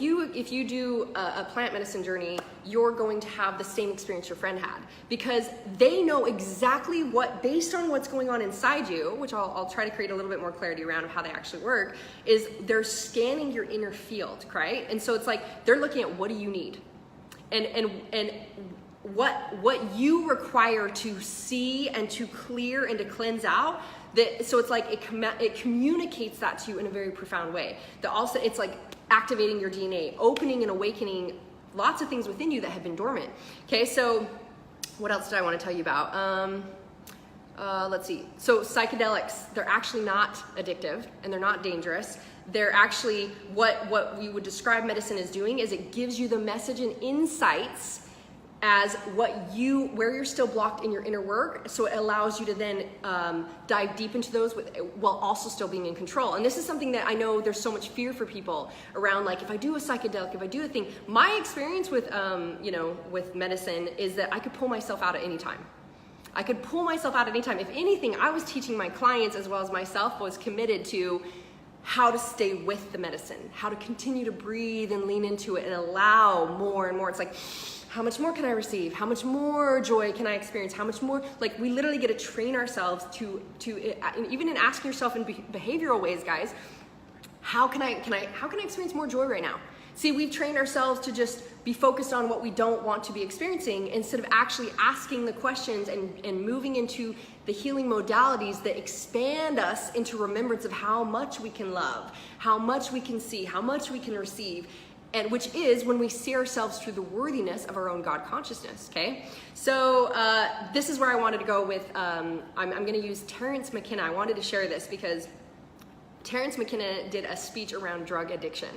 A: you do a plant medicine journey, you're going to have the same experience your friend had, because they know exactly based on what's going on inside you, which I'll try to create a little bit more clarity around of how they actually work, is they're scanning your inner field, right? And so it's like, they're looking at what do you need? And what you require to see and to clear and to cleanse out. So it's like it communicates that to you in a very profound way. Also, it's like activating your DNA, opening and awakening lots of things within you that have been dormant. Okay, so what else did I want to tell you about? Let's see. So psychedelics, they're actually not addictive and they're not dangerous. They're actually what we would describe medicine as doing is it gives you the message and insights as where you're still blocked in your inner work, so it allows you to then dive deep into those while also still being in control. And this is something that I know there's so much fear for people around, like, if I do a psychedelic, if I do a thing. My experience with with medicine is that I could pull myself out at any time. I could pull myself out at any time. If anything, I was teaching my clients as well as myself, was committed to how to stay with the medicine, how to continue to breathe and lean into it and allow more and more. It's like, how much more can I receive? How much more joy can I experience? How much more? Like, we literally get to train ourselves to even in asking yourself in behavioral ways, guys, how can I experience more joy right now? See, we've trained ourselves to just be focused on what we don't want to be experiencing instead of actually asking the questions and moving into the healing modalities that expand us into remembrance of how much we can love, how much we can see, how much we can receive. And which is when we see ourselves through the worthiness of our own God consciousness, okay? So this is where I wanted to go with, I'm gonna use Terence McKenna. I wanted to share this because Terence McKenna did a speech around drug addiction.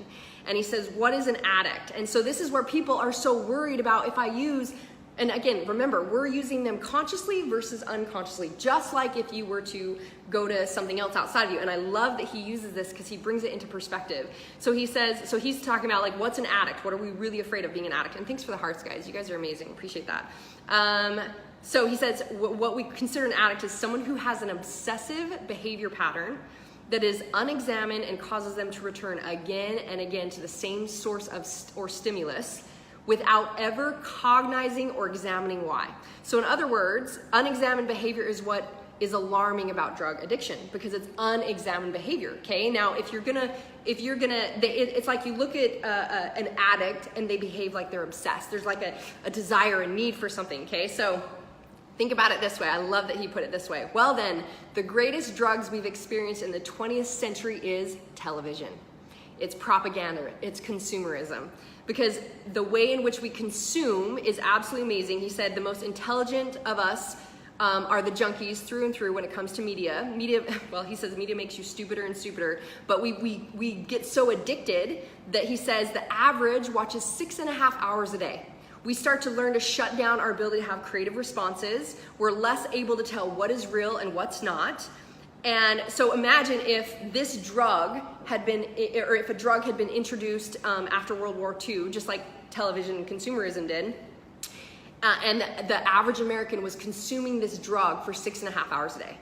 A: And he says, what is an addict? And so this is where people are so worried about if I use, and again, remember, we're using them consciously versus unconsciously, just like if you were to go to something else outside of you. And I love that he uses this because he brings it into perspective. So he says, so he's talking about, like, what's an addict? What are we really afraid of being an addict? And thanks for the hearts, guys. You guys are amazing. Appreciate that. So he says, what we consider an addict is someone who has an obsessive behavior pattern that is unexamined and causes them to return again and again to the same source of or stimulus without ever cognizing or examining why. So in other words, unexamined behavior is what is alarming about drug addiction, because it's unexamined behavior, okay? Now, it's like you look at an addict and they behave like they're obsessed. There's like a desire, a need for something, okay? So think about it this way. I love that he put it this way. Well then, the greatest drugs we've experienced in the 20th century is television. It's propaganda, it's consumerism. Because the way in which we consume is absolutely amazing. He said the most intelligent of us are the junkies through and through when it comes to media. Well, he says media makes you stupider and stupider, but we get so addicted that he says the average watches 6.5 hours a day. We start to learn to shut down our ability to have creative responses. We're less able to tell what is real and what's not. And so imagine if this drug had been, or if a drug had been introduced after World War II, just like television and consumerism did, and the average American was consuming this drug for 6.5 hours a day.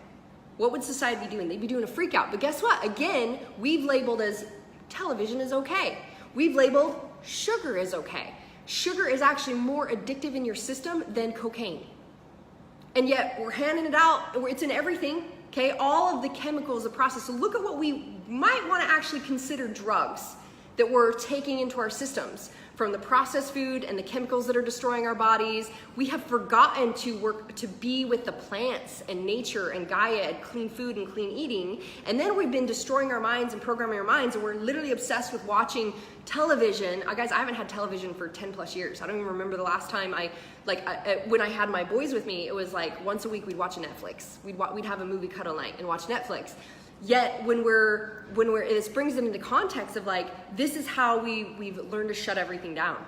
A: What would society be doing? They'd be doing a freak out. But guess what? Again, we've labeled as television is okay. We've labeled sugar is okay. Sugar is actually more addictive in your system than cocaine. And yet we're handing it out, it's in everything. Okay, all of the chemicals, the process. So look at what we might want to actually consider drugs that we're taking into our systems, from the processed food and the chemicals that are destroying our bodies. We have forgotten to work to be with the plants and nature and Gaia and clean food and clean eating. And then we've been destroying our minds and programming our minds, and we're literally obsessed with watching television. Guys, I haven't had television for 10 plus years. I don't even remember the last time when I had my boys with me, it was like once a week we'd watch a Netflix. We'd have a movie cuddle night and watch Netflix. Yet when this brings it into context of like, this is how we've learned to shut everything down.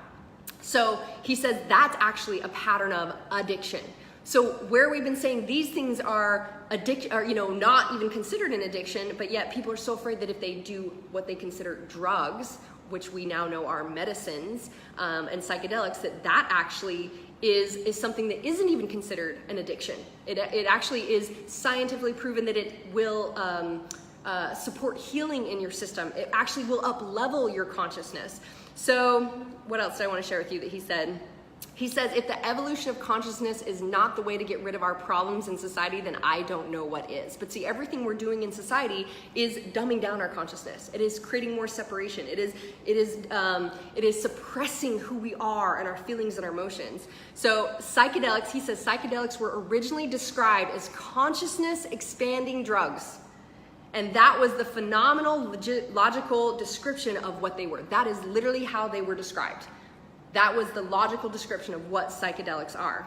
A: So he says that's actually a pattern of addiction. So where we've been saying these things are not even considered an addiction, but yet people are so afraid that if they do what they consider drugs, which we now know are medicines and psychedelics, that actually is something that isn't even considered an addiction. It actually is scientifically proven that it will support healing in your system. It actually will up-level your consciousness. So what else do I want to share with you that he said? He says, if the evolution of consciousness is not the way to get rid of our problems in society, then I don't know what is. But see, everything we're doing in society is dumbing down our consciousness. It is creating more separation. It is suppressing who we are and our feelings and our emotions. So psychedelics, he says, psychedelics were originally described as consciousness expanding drugs. And that was the phenomenal logical description of what they were. That is literally how they were described. That was the logical description of what psychedelics are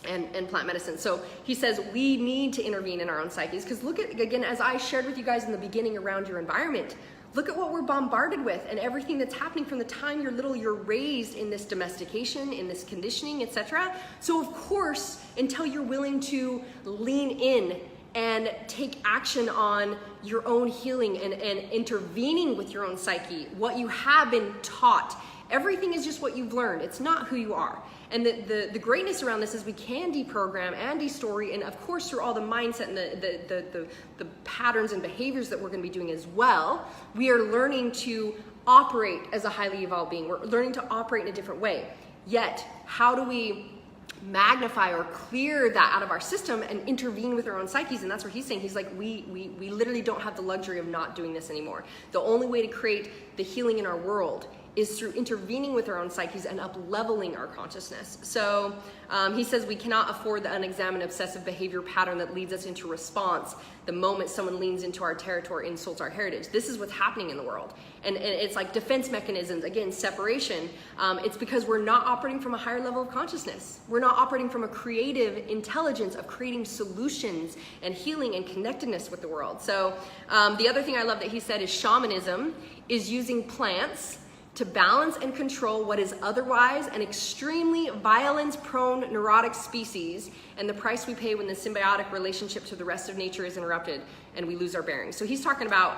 A: and plant medicine. So he says we need to intervene in our own psyches, because look at, again, as I shared with you guys in the beginning around your environment, look at what we're bombarded with and everything that's happening from the time you're little. You're raised in this domestication, in this conditioning, etc. So of course, until you're willing to lean in and take action on your own healing and intervening with your own psyche, what you have been taught, everything is just what you've learned. It's not who you are. And the greatness around this is we can deprogram and destory, and of course through all the mindset and the patterns and behaviors that we're going to be doing as well, we are learning to operate as a highly evolved being. We're learning to operate in a different way. Yet, how do we magnify or clear that out of our system and intervene with our own psyches? And that's what he's saying. He's like, we literally don't have the luxury of not doing this anymore. The only way to create the healing in our world is through intervening with our own psyches and up-leveling our consciousness. So he says we cannot afford the unexamined obsessive behavior pattern that leads us into response the moment someone leans into our territory, insults our heritage. This is what's happening in the world. And it's like defense mechanisms, again, separation. It's because we're not operating from a higher level of consciousness. We're not operating from a creative intelligence of creating solutions and healing and connectedness with the world. So the other thing I love that he said is shamanism is using plants to balance and control what is otherwise an extremely violence-prone neurotic species, and the price we pay when the symbiotic relationship to the rest of nature is interrupted and we lose our bearings. So he's talking about,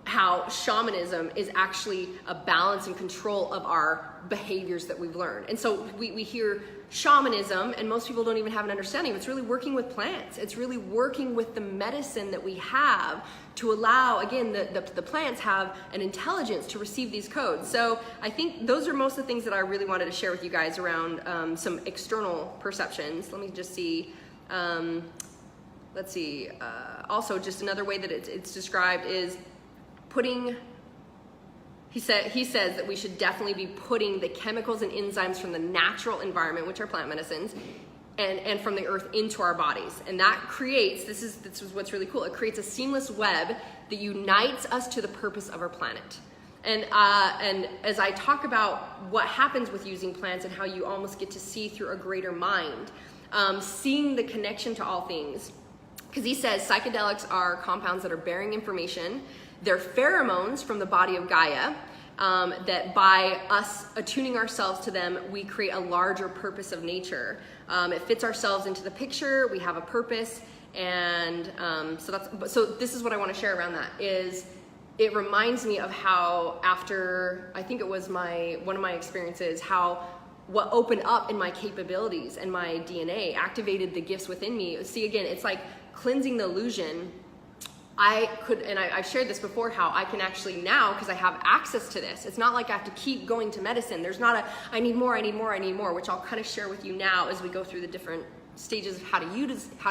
A: how shamanism is actually a balance and control of our behaviors that we've learned. And so we hear shamanism, and most people don't even have an understanding. It's really working with plants. It's really working with the medicine that we have to allow, again, the plants have an intelligence to receive these codes. So I think those are most of the things that I really wanted to share with you guys around some external perceptions. Let me just see. Let's see. Also, just another way that it's described is putting, he says that we should definitely be putting the chemicals and enzymes from the natural environment, which are plant medicines, and from the earth into our bodies. And that creates, this is what's really cool, it creates a seamless web that unites us to the purpose of our planet. And as I talk about what happens with using plants and how you almost get to see through a greater mind, seeing the connection to all things, because he says psychedelics are compounds that are bearing information. They're pheromones from the body of Gaia, that by us attuning ourselves to them, we create a larger purpose of nature. It fits ourselves into the picture, we have a purpose, and so this is what I want to share around that, is it reminds me of how after, I think it was one of my experiences, how what opened up in my capabilities and my DNA activated the gifts within me. See, again, it's like cleansing the illusion. I could, and I've shared this before, how I can actually now, because I have access to this, it's not like I have to keep going to medicine. There's not I need more, which I'll kind of share with you now as we go through the different stages of how to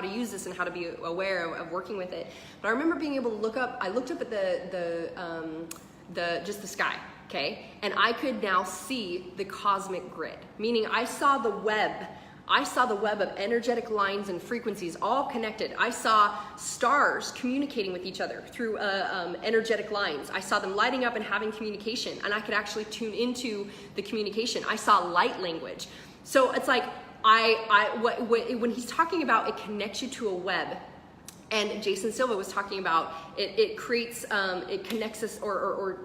A: use this and how to be aware of working with it. But I remember being able to look up, I looked up at just the sky, okay? And I could now see the cosmic grid, meaning I saw the web of energetic lines and frequencies all connected. I saw stars communicating with each other through energetic lines. I saw them lighting up and having communication, and I could actually tune into the communication. I saw light language. So it's like, when he's talking about it connects you to a web, and Jason Silva was talking about it creates, it connects us or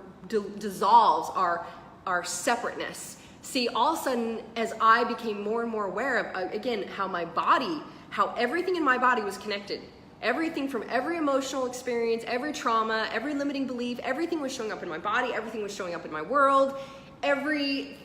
A: dissolves our separateness. See, all of a sudden, as I became more and more aware of, again, how everything in my body was connected. Everything from every emotional experience, every trauma, every limiting belief, everything was showing up in my body, everything was showing up in my world. Every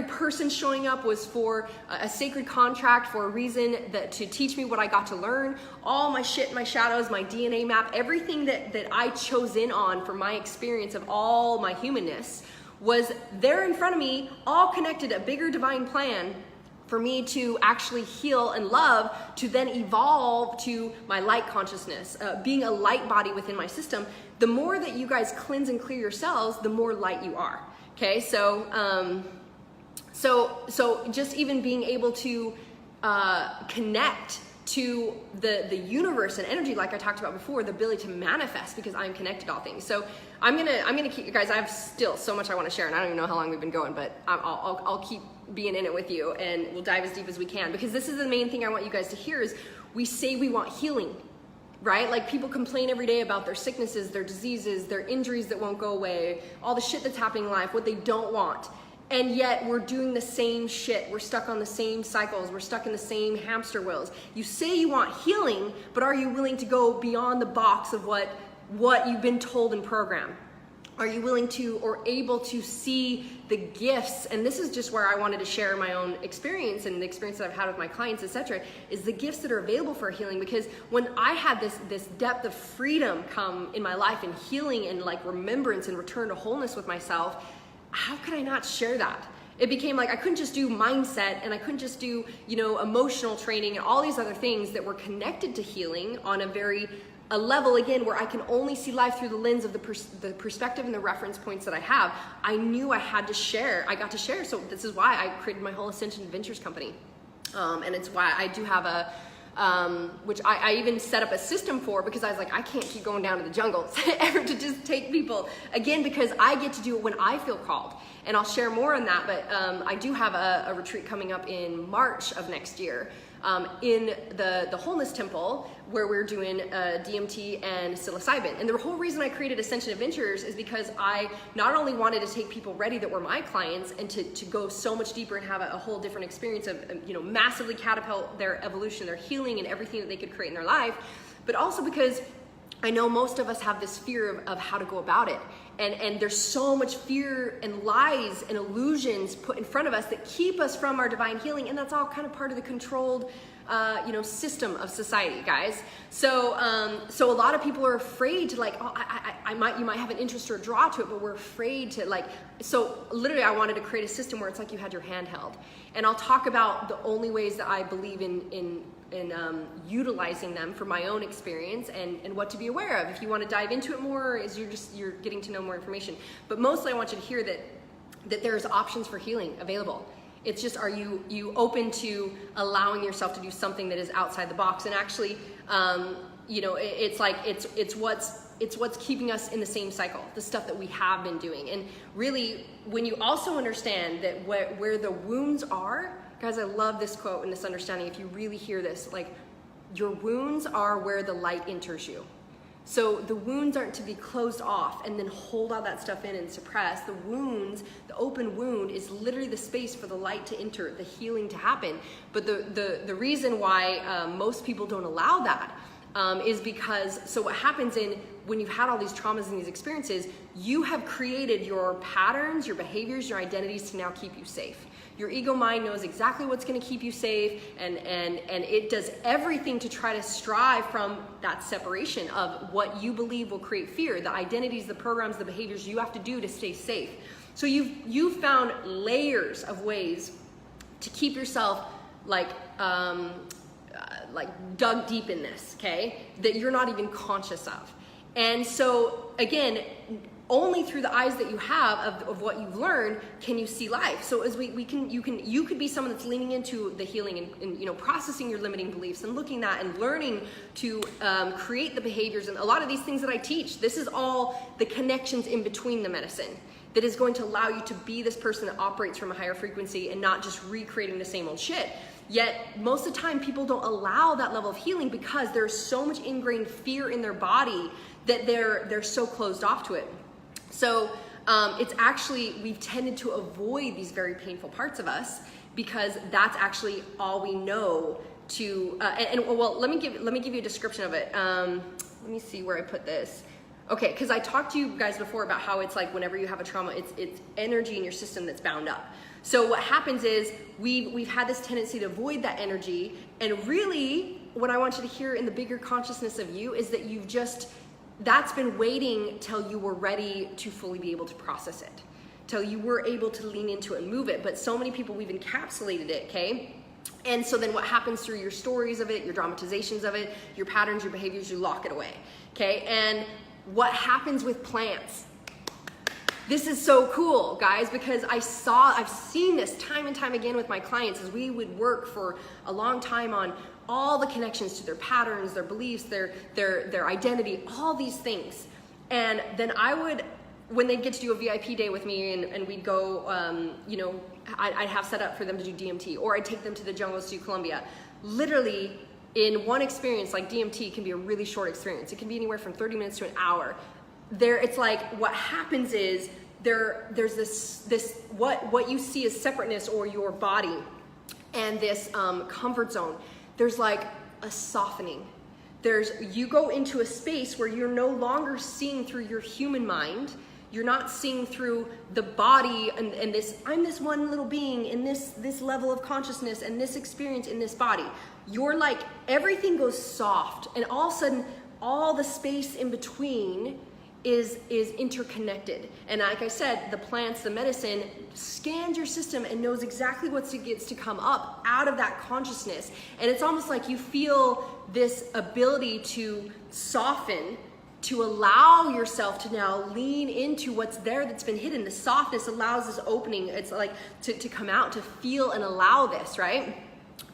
A: person showing up was for a sacred contract, for a reason to teach me what I got to learn. All my shit, my shadows, my DNA map, everything that I chose in on for my experience of all my humanness was there in front of me, all connected, a bigger divine plan for me to actually heal and love, to then evolve to my light consciousness, being a light body within my system. The more that you guys cleanse and clear yourselves, the more light you are. Okay, so just even being able to connect to the universe and energy, like I talked about before, the ability to manifest, because I'm connected to all things. So I'm gonna keep you guys. I have still so much I want to share, and I don't even know how long we've been going, but I'll keep being in it with you, and we'll dive as deep as we can, because this is the main thing I want you guys to hear is we say we want healing. right? Like people complain every day about their sicknesses, their diseases, their injuries that won't go away, all the shit that's happening in life, what they don't want. And yet we're doing the same shit. We're stuck on the same cycles. We're stuck in the same hamster wheels. You say you want healing, but are you willing to go beyond the box of what you've been told and programmed? Are you willing to or able to see the gifts? And this is just where I wanted to share my own experience and the experience that I've had with my clients, etc., is the gifts that are available for healing. Because when I had this depth of freedom come in my life and healing and like remembrance and return to wholeness with myself, how could I not share that? It became like I couldn't just do mindset and I couldn't just do, emotional training and all these other things that were connected to healing on a level, again, where I can only see life through the lens of the perspective and the reference points that I have. I knew I had to share. I got to share. So this is why I created my whole Ascension Adventures company. And it's why I do have which I even set up a system for, because I was like, I can't keep going down to the jungles ever to just take people, again, because I get to do it when I feel called. And I'll share more on that, but I do have a retreat coming up in March of next year in the Wholeness Temple, where we're doing DMT and psilocybin. And the whole reason I created Ascension Adventures is because I not only wanted to take people ready that were my clients and to go so much deeper and have a whole different experience of, massively catapult their evolution, their healing, and everything that they could create in their life, but also because I know most of us have this fear of how to go about it. And there's so much fear and lies and illusions put in front of us that keep us from our divine healing. And that's all kind of part of the controlled, system of society, guys. So a lot of people are afraid to you might have an interest or a draw to it, but we're afraid to so literally I wanted to create a system where it's like you had your hand held. And I'll talk about the only ways that I believe in utilizing them for my own experience and what to be aware of. If you want to dive into it more, is you're getting to know more information. But mostly I want you to hear that there's options for healing available. It's just, are you open to allowing yourself to do something that is outside the box? And actually, it's what's keeping us in the same cycle, the stuff that we have been doing. And really, when you also understand that where the wounds are, guys, I love this quote and this understanding. If you really hear this, your wounds are where the light enters you. So the wounds aren't to be closed off and then hold all that stuff in and suppress. The open wound is literally the space for the light to enter, the healing to happen. But the reason why most people don't allow that is because, so what happens when you've had all these traumas and these experiences, you have created your patterns, your behaviors, your identities to now keep you safe. Your ego mind knows exactly what's going to keep you safe, and it does everything to try to strive from that separation of what you believe will create fear, the identities, the programs, the behaviors you have to do to stay safe. So you've found layers of ways to keep yourself dug deep in this, okay, that you're not even conscious of. And so again, only through the eyes that you have of what you've learned can you see life. So as you could be someone that's leaning into the healing and processing your limiting beliefs and looking at and learning to create the behaviors and a lot of these things that I teach. This is all the connections in between the medicine that is going to allow you to be this person that operates from a higher frequency and not just recreating the same old shit. Yet most of the time people don't allow that level of healing because there's so much ingrained fear in their body that they're so closed off to it. So it's actually, we've tended to avoid these very painful parts of us because that's actually all we know to, well, let me give you a description of it. Let me see where I put this. Okay, because I talked to you guys before about how it's like whenever you have a trauma, it's energy in your system that's bound up. So what happens is we've had this tendency to avoid that energy, and really what I want you to hear in the bigger consciousness of you is that that's been waiting till you were ready to fully be able to process it, till you were able to lean into it and move it. But so many people, we've encapsulated it, okay? And so then what happens through your stories of it, your dramatizations of it, your patterns, your behaviors, you lock it away, okay? And what happens with plants? This is so cool, guys, because I've seen this time and time again with my clients as we would work for a long time on all the connections to their patterns, their beliefs, their identity, all these things. And then when they'd get to do a VIP day with me and we'd go, I'd have set up for them to do DMT, or I'd take them to the jungles to Colombia. Literally, in one experience, like DMT can be a really short experience. It can be anywhere from 30 minutes to an hour. It's like what happens is there's this what you see as separateness or your body and this comfort zone. There's like a softening. You go into a space where you're no longer seeing through your human mind. You're not seeing through the body and this, I'm this one little being in this level of consciousness and this experience in this body. You're like, everything goes soft, and all of a sudden, all the space in between is interconnected. And like I said, the plants, the medicine scans your system and knows exactly what gets to come up out of that consciousness. And it's almost like you feel this ability to soften, to allow yourself to now lean into what's there that's been hidden. The softness allows this opening. It's like to come out, to feel and allow this, right?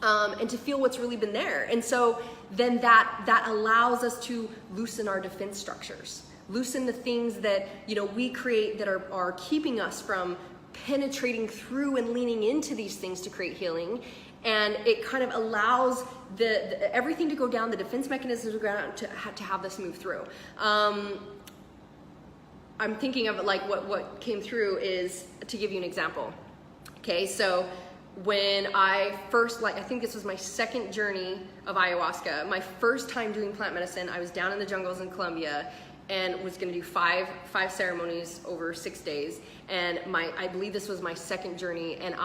A: And to feel what's really been there. And so then that allows us to loosen our defense structures, loosen the things that, you know, we create that are keeping us from penetrating through and leaning into these things to create healing. And it kind of allows everything to go down, the defense mechanisms to go down to have this move through. I'm thinking of it like what came through is, to give you an example. Okay, so when I first, I think this was my second journey of ayahuasca, my first time doing plant medicine, I was down in the jungles in Colombia and was going to do five ceremonies over 6 days. And I believe this was my second journey, and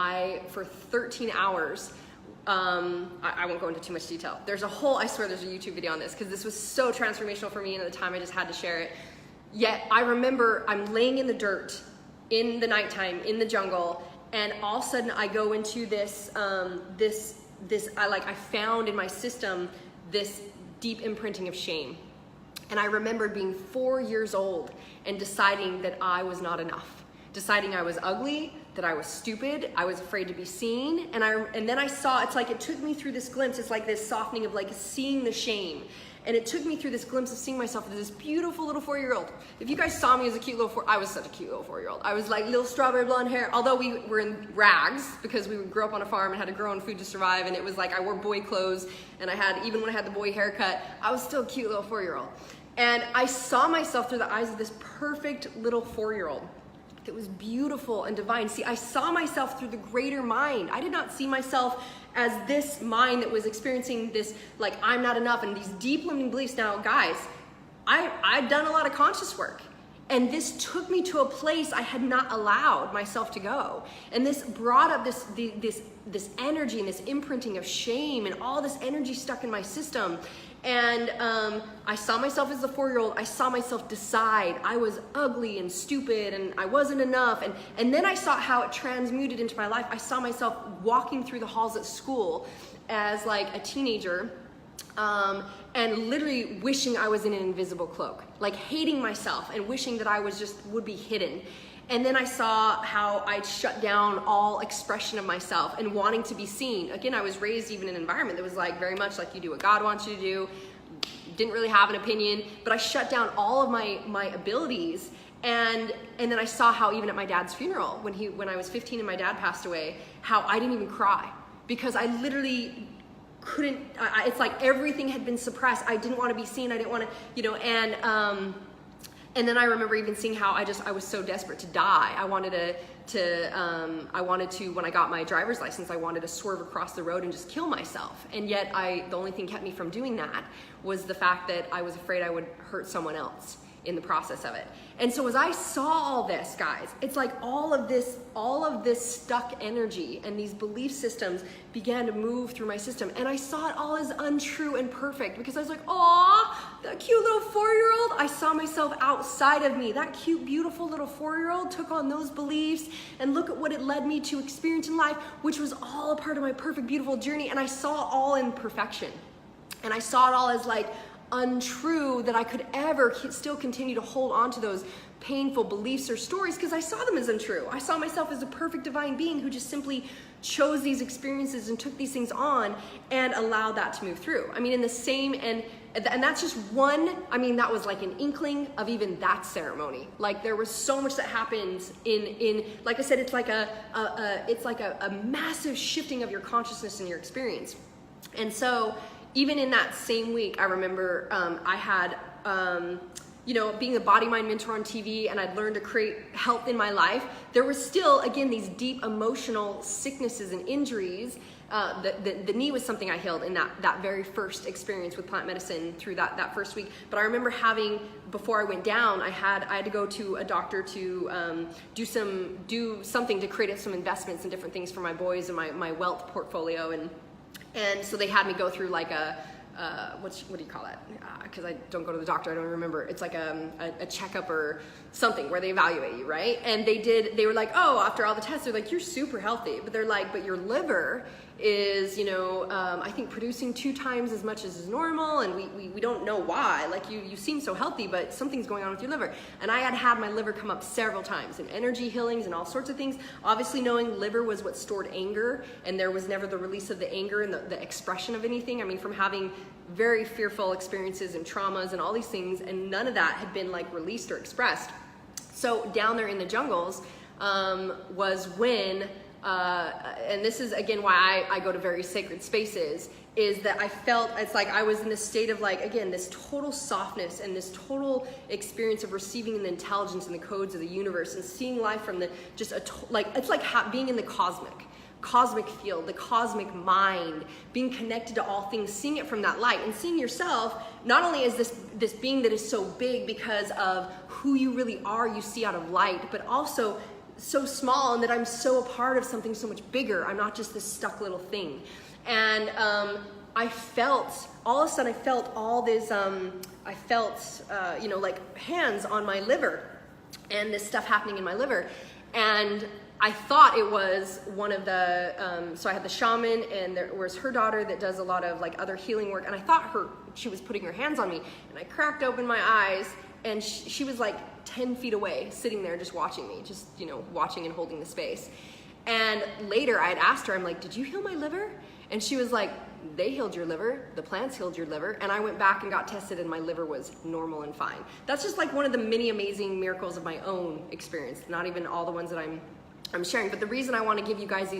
A: for 13 hours, I won't go into too much detail. I swear there's a YouTube video on this, because this was so transformational for me, and at the time I just had to share it. Yet I remember I'm laying in the dirt in the nighttime in the jungle, and all of a sudden I go into this, I found in my system this deep imprinting of shame. And I remember being 4 years old and deciding that I was not enough, deciding I was ugly, that I was stupid, I was afraid to be seen. And then I saw, it's like it took me through this glimpse, it's like this softening of like seeing the shame. And it took me through this glimpse of seeing myself as this beautiful little 4-year-old. If you guys saw me as a cute little I was such a cute little 4-year-old. I was like little strawberry blonde hair, although we were in rags because we grew up on a farm and had to grow on food to survive. And it was like I wore boy clothes, and even when I had the boy haircut, I was still a cute little 4-year-old. And I saw myself through the eyes of this perfect little 4-year-old. It was beautiful and divine. See, I saw myself through the greater mind. I did not see myself as this mind that was experiencing this, like, I'm not enough and these deep limiting beliefs. Now, guys, I've done a lot of conscious work, and this took me to a place I had not allowed myself to go. And this brought up this energy and this imprinting of shame and all this energy stuck in my system. And I saw myself as a 4-year-old. I saw myself decide I was ugly and stupid and I wasn't enough. And then I saw how it transmuted into my life. I saw myself walking through the halls at school as like a teenager, and literally wishing I was in an invisible cloak, like hating myself and wishing that I would be hidden. And then I saw how I'd shut down all expression of myself and wanting to be seen. Again, I was raised even in an environment that was like very much like you do what God wants you to do. Didn't really have an opinion, but I shut down all of my abilities. And then I saw how even at my dad's funeral, when I was 15 and my dad passed away, how I didn't even cry because I literally couldn't. It's like everything had been suppressed. I didn't want to be seen. I didn't want to, And then I remember even seeing how I was so desperate to die. I wanted to, when I got my driver's license, I wanted to swerve across the road and just kill myself. And yet the only thing kept me from doing that was the fact that I was afraid I would hurt someone else in the process of it. And so as I saw all this, guys, it's like all of this stuck energy and these belief systems began to move through my system. And I saw it all as untrue and perfect because I was like, aw, that cute little 4-year-old. I saw myself outside of me. That cute, beautiful little 4-year-old took on those beliefs, and look at what it led me to experience in life, which was all a part of my perfect, beautiful journey. And I saw it all in perfection. And I saw it all as like untrue, that I could ever still continue to hold on to those painful beliefs or stories because I saw them as untrue. I saw myself as a perfect divine being who just simply chose these experiences and took these things on and allowed that to move through. I mean, in the same, and that's just one, I mean, that was like an inkling of even that ceremony. Like there was so much that happened in like I said, it's like a massive shifting of your consciousness and your experience. And so even in that same week, I remember I had, you know, being a body mind mentor on TV, and I'd learned to create health in my life. There was still, again, these deep emotional sicknesses and injuries. The knee was something I healed in that very first experience with plant medicine through that first week. But I remember having, before I went down, I had to go to a doctor to do something to create some investments and different things for my boys and my wealth portfolio, and so they had me go through like a what do you call that? Because I don't go to the doctor, I don't remember. It's like a checkup or something where they evaluate you, right? And they were like, oh, after all the tests, they're like, you're super healthy. But they're like, but your liver is, you know, I think producing 2 times as much as is normal, and we don't know why. Like, you seem so healthy, but something's going on with your liver. And I had my liver come up several times in energy healings and all sorts of things. Obviously, knowing liver was what stored anger, and there was never the release of the anger and the expression of anything. I mean, from having very fearful experiences and traumas and all these things, and none of that had been like released or expressed. So down there in the jungles was when, and this is again why I go to very sacred spaces, is that I felt, it's like I was in this state of like, again, this total softness and this total experience of receiving the intelligence and the codes of the universe and seeing life from the, just like, it's like being in the cosmic field, the cosmic mind, being connected to all things, seeing it from that light, and seeing yourself not only as this being that is so big because of who you really are, you see out of light, but also so small, and that I'm so a part of something so much bigger. I'm not just this stuck little thing. And I felt, all of a sudden I felt all this, you know, like hands on my liver and this stuff happening in my liver. And I thought it was one of the, so I had the shaman, and there was her daughter that does a lot of like other healing work, and I thought she was putting her hands on me, and I cracked open my eyes, and she was like 10 feet away, sitting there just watching me, just, you know, watching and holding the space. And later I had asked her, I'm like, did you heal my liver? And she was like, they healed your liver, the plants healed your liver. And I went back and got tested, and my liver was normal and fine. That's just like one of the many amazing miracles of my own experience, not even all the ones that I'm sharing. But the reason I want to give you guys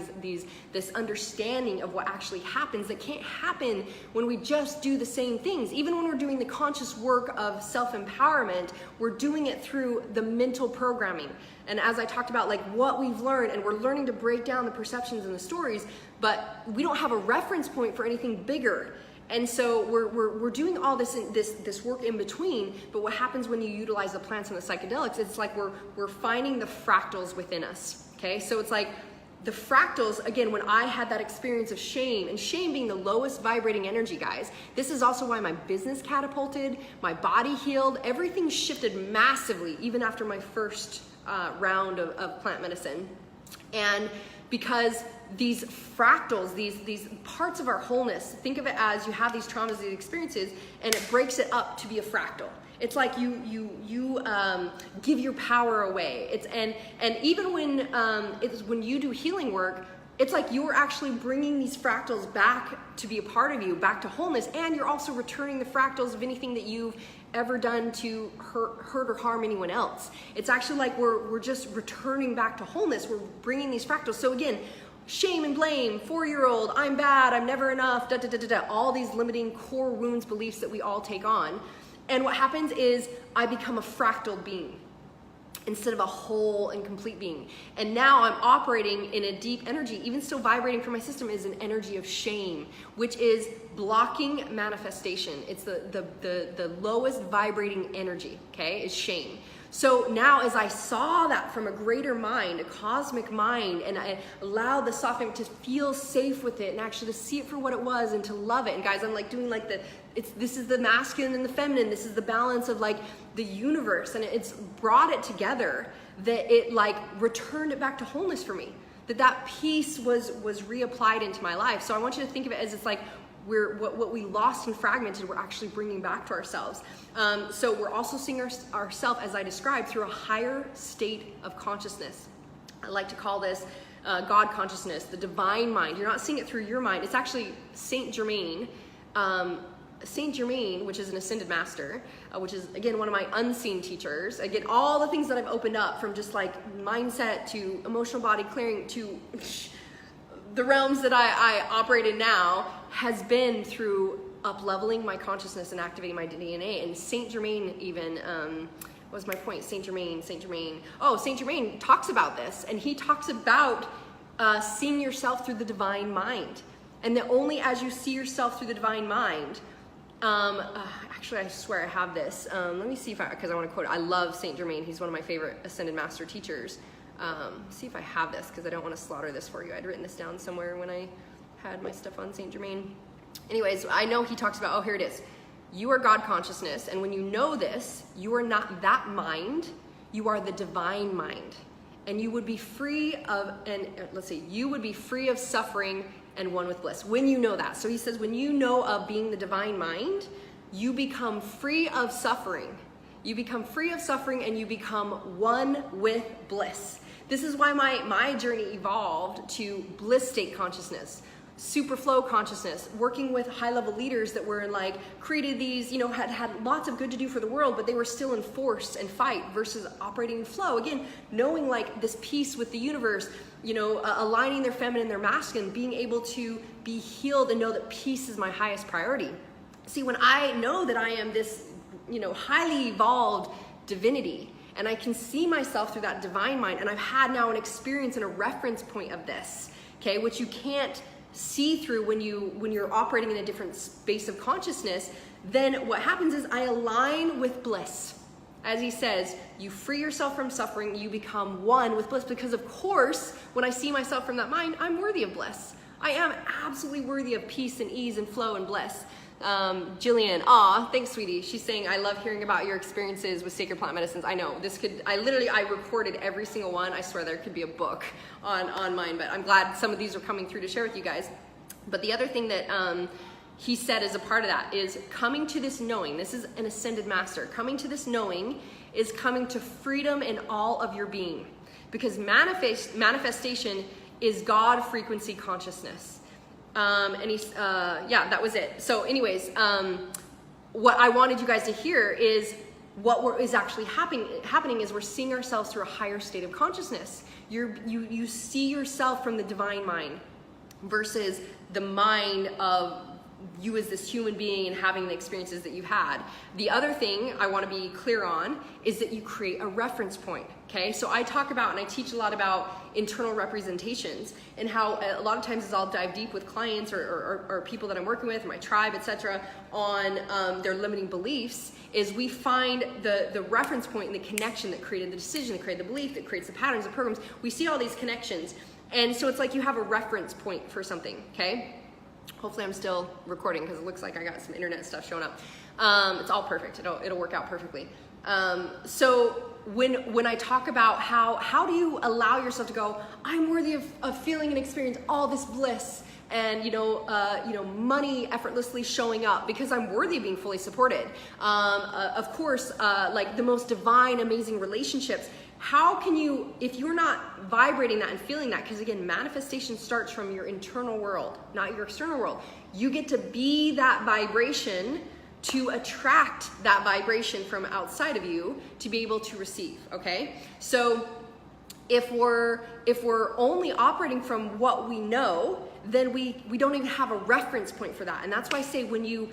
A: this understanding of what actually happens, that can't happen when we just do the same things. Even when we're doing the conscious work of self-empowerment, we're doing it through the mental programming. And as I talked about, like what we've learned, and we're learning to break down the perceptions and the stories, but we don't have a reference point for anything bigger. And so we're doing all this work in between, but what happens when you utilize the plants and the psychedelics, it's like we're finding the fractals within us. Okay, so it's like the fractals, again, when I had that experience of shame, and shame being the lowest vibrating energy, guys, this is also why my business catapulted, my body healed, everything shifted massively, even after my first round of plant medicine. And because these fractals, these parts of our wholeness, think of it as you have these traumas, these experiences, and it breaks it up to be a fractal. It's like you give your power away. And even when you do healing work, it's like you're actually bringing these fractals back to be a part of you, back to wholeness, and you're also returning the fractals of anything that you've ever done to hurt or harm anyone else. It's actually like we're just returning back to wholeness. We're bringing these fractals. So again, shame and blame, 4-year-old, I'm bad, I'm never enough, all these limiting core wounds, beliefs that we all take on. And what happens is I become a fractal being instead of a whole and complete being. And now I'm operating in a deep energy, even still vibrating through my system is an energy of shame, which is blocking manifestation. It's the lowest vibrating energy, okay, is shame. So now as I saw that from a greater mind, a cosmic mind, and I allowed the softening to feel safe with it and actually to see it for what it was and to love it. And guys, I'm like doing like this is the masculine and the feminine. This is the balance of like the universe, and it's brought it together that it like returned it back to wholeness for me. That peace was reapplied into my life. So I want you to think of it as it's like what we lost and fragmented, we're actually bringing back to ourselves. So we're also seeing ourselves, as I described, through a higher state of consciousness. I like to call this God consciousness, the divine mind. You're not seeing it through your mind. It's actually Saint Germain, which is an ascended master, which is, again, one of my unseen teachers. Again, all the things that I've opened up, from just like mindset to emotional body clearing to the realms that I operate in now has been through up-leveling my consciousness and activating my DNA. And Saint Germain even, what was my point? Saint Germain. Oh, Saint Germain talks about this, and he talks about seeing yourself through the divine mind. And that only as you see yourself through the divine mind, actually I swear I have this. Let me see if because I want to quote it. I love Saint Germain. He's one of my favorite Ascended Master teachers. See if I have this, because I don't want to slaughter this for you. I'd written this down somewhere when I had my stuff on Saint Germain. Anyways, I know he talks about, oh, here it is. You are God consciousness, and when you know this, you are not that mind, you are the divine mind. And you would be free of, you would be free of suffering and one with bliss, when you know that. So he says, when you know of being the divine mind, you become free of suffering. You become free of suffering and you become one with bliss. This is why my journey evolved to bliss state consciousness, super flow consciousness, working with high-level leaders that were like, created these, had lots of good to do for the world, but they were still in force and fight versus operating in flow. Again, knowing like this peace with the universe, aligning their feminine, their masculine, being able to be healed and know that peace is my highest priority. See, when I know that I am this, highly evolved divinity, and I can see myself through that divine mind, and I've had now an experience and a reference point of this, okay, which you can't see through when you're operating in a different space of consciousness, then what happens is I align with bliss. As he says, you free yourself from suffering, you become one with bliss, because of course, when I see myself from that mind, I'm worthy of bliss. I am absolutely worthy of peace and ease and flow and bliss. Jillian, thanks sweetie. She's saying, I love hearing about your experiences with sacred plant medicines. I know, I recorded every single one. I swear there could be a book on mine, but I'm glad some of these are coming through to share with you guys. But the other thing that he said as a part of that is coming to this knowing. This is an ascended master. Coming to this knowing is coming to freedom in all of your being, because manifestation is God frequency consciousness. And he's, that was it. So anyways, what I wanted you guys to hear is what is actually happening is we're seeing ourselves through a higher state of consciousness. You see yourself from the divine mind versus the mind of you as this human being and having the experiences that you've had. The other thing I want to be clear on is that you create a reference point. Okay, so I talk about and I teach a lot about internal representations and how a lot of times as I'll dive deep with clients or people that I'm working with, my tribe, etc., on their limiting beliefs, is we find the reference point and the connection that created the decision, that created the belief, that creates the patterns, the programs. We see all these connections, and so it's like you have a reference point for something. Okay, hopefully I'm still recording because it looks like I got some internet stuff showing up. It's all perfect. It'll work out perfectly. So when I talk about how do you allow yourself to go, I'm worthy of feeling and experience all this bliss and money effortlessly showing up because I'm worthy of being fully supported. Of course, like the most divine, amazing relationships. How can you, if you're not vibrating that and feeling that, because again, manifestation starts from your internal world, not your external world. You get to be that vibration to attract that vibration from outside of you to be able to receive, okay? So if we're only operating from what we know, then we don't even have a reference point for that. And that's why I say when you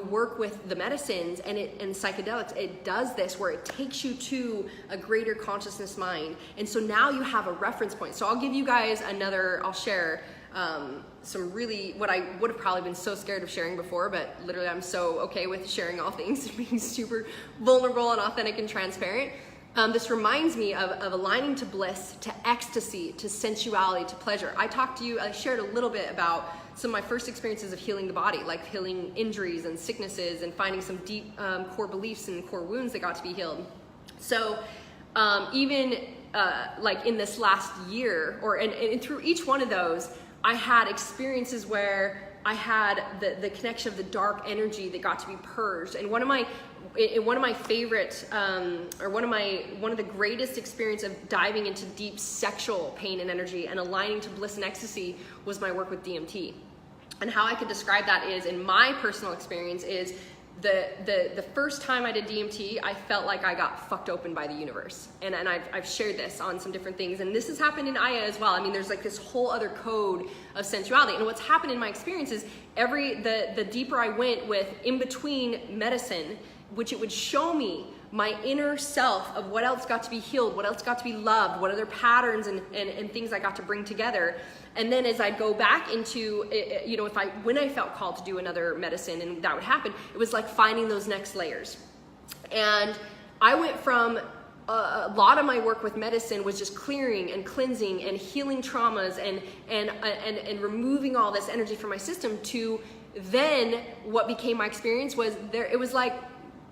A: work with the medicines and psychedelics, it does this where it takes you to a greater consciousness mind. And so now you have a reference point. So I'll give you guys I'll share some really, what I would have probably been so scared of sharing before, but literally I'm so okay with sharing all things, being super vulnerable and authentic and transparent. This reminds me of aligning to bliss, to ecstasy, to sensuality, to pleasure. I shared a little bit about some of my first experiences of healing the body, like healing injuries and sicknesses and finding some deep core beliefs and core wounds that got to be healed. So even like in this last year, and through each one of those, I had experiences where I had the connection of the dark energy that got to be purged. And one of my favorite, one of the greatest experience of diving into deep sexual pain and energy and aligning to bliss and ecstasy was my work with DMT. And how I could describe that is, in my personal experience, is the first time I did DMT, I felt like I got fucked open by the universe. And I've shared this on some different things. And this has happened in Aya as well. I mean, there's like this whole other code of sensuality. And what's happened in my experience is the deeper I went with in between medicine, which it would show me my inner self of what else got to be healed, what else got to be loved, what other patterns and things I got to bring together. And then as I'd go back into, you know, when I felt called to do another medicine and that would happen, it was like finding those next layers. And I went from a lot of my work with medicine was just clearing and cleansing and healing traumas and removing all this energy from my system to then what became my experience was there, it was like,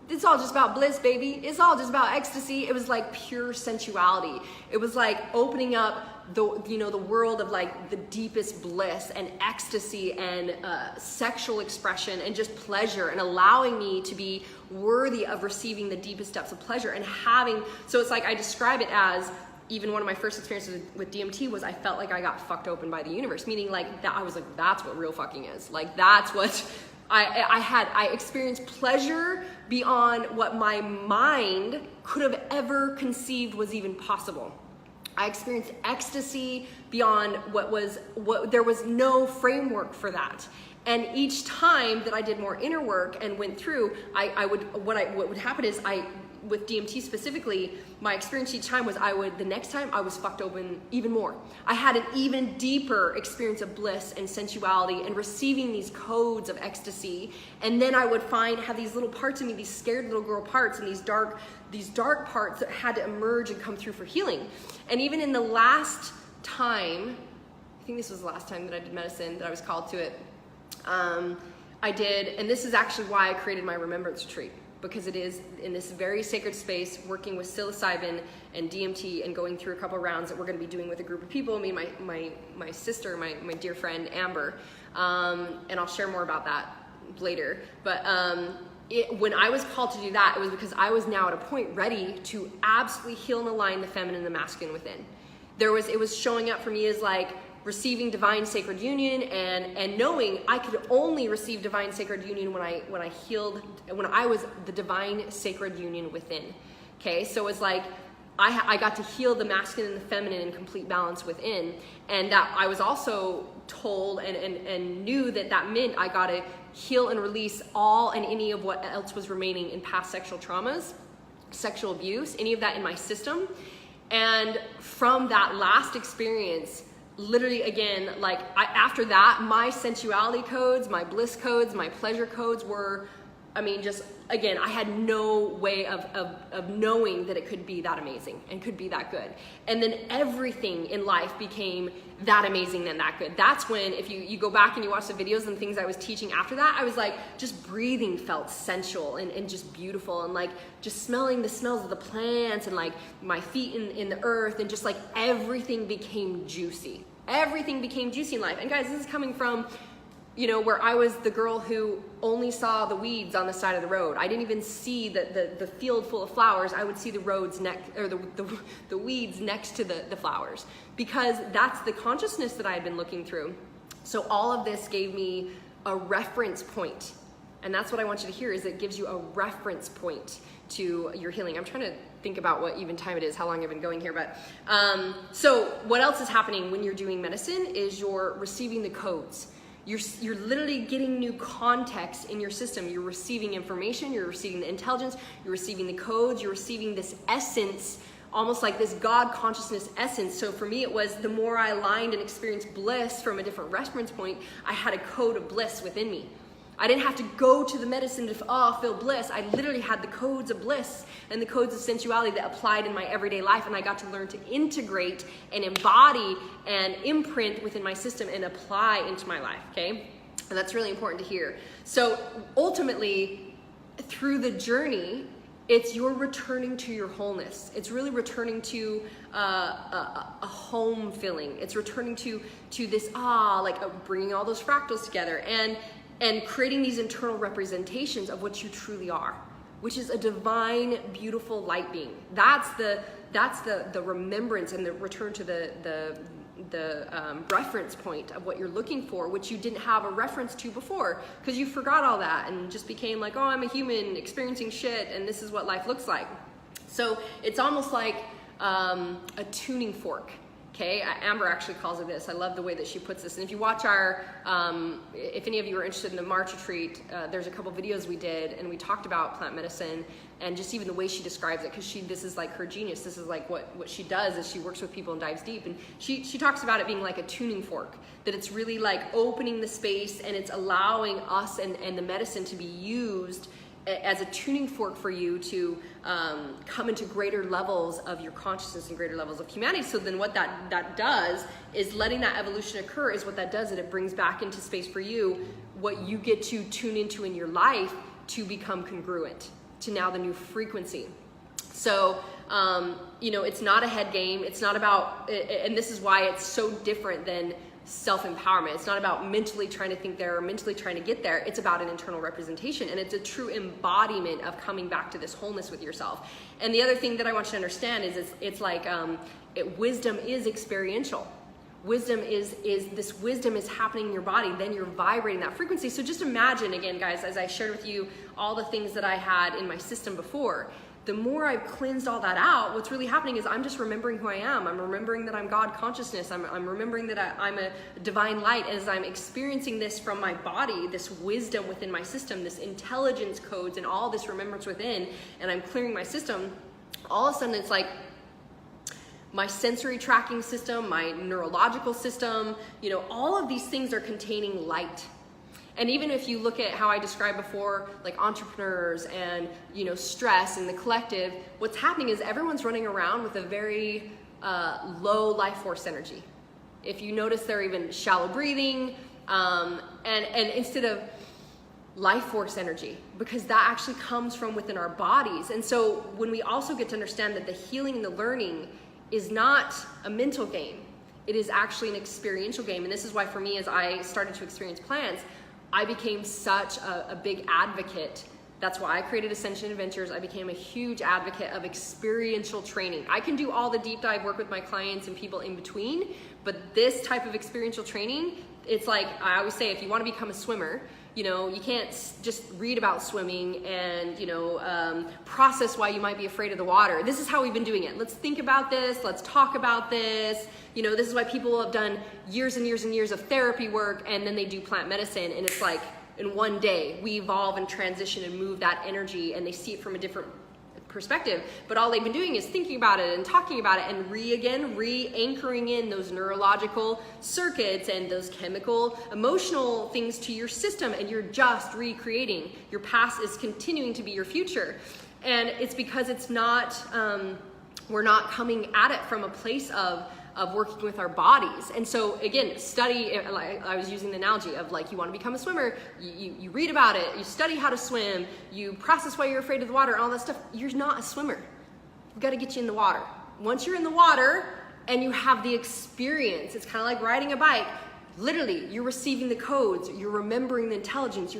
A: it's all just about bliss, baby. It's all just about ecstasy. It was like pure sensuality. It was like opening up the world of like the deepest bliss and ecstasy and sexual expression and just pleasure, and allowing me to be worthy of receiving the deepest depths of pleasure and having, so it's like I describe it as, even one of my first experiences with DMT was I felt like I got fucked open by the universe, meaning like that I was like, that's what real fucking is. Like that's what I experienced pleasure beyond what my mind could have ever conceived was even possible. I experienced ecstasy beyond what there was no framework for that. And each time that I did more inner work and went through, what would happen is with DMT specifically, my experience each time was the next time I was fucked open even more. I had an even deeper experience of bliss and sensuality and receiving these codes of ecstasy. And then I would have these little parts of me, these scared little girl parts and these dark parts that had to emerge and come through for healing. And even in the last time, I think this was the last time that I did medicine, that I was called to it, I did, and this is actually why I created my remembrance retreat, because it is in this very sacred space, working with psilocybin and DMT and going through a couple of rounds that we're going to be doing with a group of people, me and my sister, my dear friend Amber, and I'll share more about that later. But when I was called to do that, it was because I was now at a point ready to absolutely heal and align the feminine and the masculine within. It was showing up for me as like receiving divine sacred union and knowing I could only receive divine sacred union when I was the divine sacred union within. Okay, so it's like I got to heal the masculine and the feminine in complete balance within, and that I was also told and knew that meant I got to heal and release all and any of what else was remaining in past sexual traumas, sexual abuse, any of that in my system. And from that last experience, literally again, like after that, my sensuality codes, my bliss codes, my pleasure codes were, just again, I had no way of knowing that it could be that amazing and could be that good. And then everything in life became that amazing and that good. That's when, if you go back and you watch the videos and things I was teaching after that, I was like, just breathing felt sensual and just beautiful, and like just smelling the smells of the plants and like my feet in the earth, and just like everything became juicy. Everything became juicy in life. And guys, this is coming from, where I was the girl who only saw the weeds on the side of the road. I didn't even see the field full of flowers. I would see the the weeds next to the flowers, because that's the consciousness that I had been looking through. So all of this gave me a reference point. And that's what I want you to hear, is it gives you a reference point to your healing. I'm trying to think about what even time it is, how long I've been going here. But so what else is happening when you're doing medicine is you're receiving the codes. You're literally getting new context in your system. You're receiving information, you're receiving the intelligence, you're receiving the codes, you're receiving this essence, almost like this God consciousness essence. So for me, it was the more I aligned and experienced bliss from a different reference point, I had a code of bliss within me. I didn't have to go to the medicine to feel bliss. I literally had the codes of bliss and the codes of sensuality that applied in my everyday life, and I got to learn to integrate and embody and imprint within my system and apply into my life, okay? And that's really important to hear. So ultimately, through the journey, it's you're returning to your wholeness. It's really returning to a home feeling. It's returning to this, bringing all those fractals together and creating these internal representations of what you truly are, which is a divine, beautiful light being. That's the remembrance and the return to the reference point of what you're looking for, which you didn't have a reference to before, because you forgot all that and just became like, oh, I'm a human experiencing shit, and this is what life looks like. So it's almost like a tuning fork. Okay, Amber actually calls it this. I love the way that she puts this. And if you watch our, if any of you are interested in the March retreat, there's a couple videos we did, and we talked about plant medicine and just even the way she describes it, because this is like her genius. This is like what she does is she works with people and dives deep. And she talks about it being like a tuning fork, that it's really like opening the space and it's allowing us and the medicine to be used as a tuning fork for you to come into greater levels of your consciousness and greater levels of humanity. So then what that does is letting that evolution occur is what that does, is it brings back into space for you what you get to tune into in your life to become congruent to now the new frequency. So, it's not a head game. It's not about, and this is why it's so different than self-empowerment. It's not about mentally trying to think there or mentally trying to get there. It's about an internal representation, and it's a true embodiment of coming back to this wholeness with yourself. And the other thing that I want you to understand is it's like wisdom is experiential. Wisdom is this wisdom is happening in your body, then you're vibrating that frequency. So just imagine, again, guys, as I shared with you all the things that I had in my system before, the more I've cleansed all that out, what's really happening is I'm just remembering who I am. I'm remembering that I'm God consciousness. I'm remembering that I'm a divine light. As I'm experiencing this from my body, this wisdom within my system, this intelligence codes and all this remembrance within, and I'm clearing my system, all of a sudden it's like my sensory tracking system, my neurological system, all of these things are containing light. And even if you look at how I described before, like entrepreneurs and, stress and the collective, what's happening is everyone's running around with a very low life force energy. If you notice, they're even shallow breathing, and instead of life force energy, because that actually comes from within our bodies. And so when we also get to understand that the healing and the learning is not a mental game, it is actually an experiential game. And this is why for me, as I started to experience plants, I became such a big advocate. That's why I created Ascension Adventures. I became a huge advocate of experiential training. I can do all the deep dive work with my clients and people in between, but this type of experiential training, it's like, I always say, if you want to become a swimmer, you can't just read about swimming and, process why you might be afraid of the water. This is how we've been doing it. Let's think about this. Let's talk about this. This is why people have done years and years and years of therapy work, and then they do plant medicine, and it's like in one day we evolve and transition and move that energy, and they see it from a different perspective. But all they've been doing is thinking about it and talking about it and re-anchoring in those neurological circuits and those chemical, emotional things to your system, and you're just recreating. Your past is continuing to be your future. And it's because it's not, we're not coming at it from a place of working with our bodies. And so again, study, I was using the analogy of like, you want to become a swimmer, you read about it, you study how to swim, you process why you're afraid of the water and all that stuff. You're not a swimmer. We've got to get you in the water. Once you're in the water and you have the experience, it's kind of like riding a bike. Literally, you're receiving the codes, you're remembering the intelligence,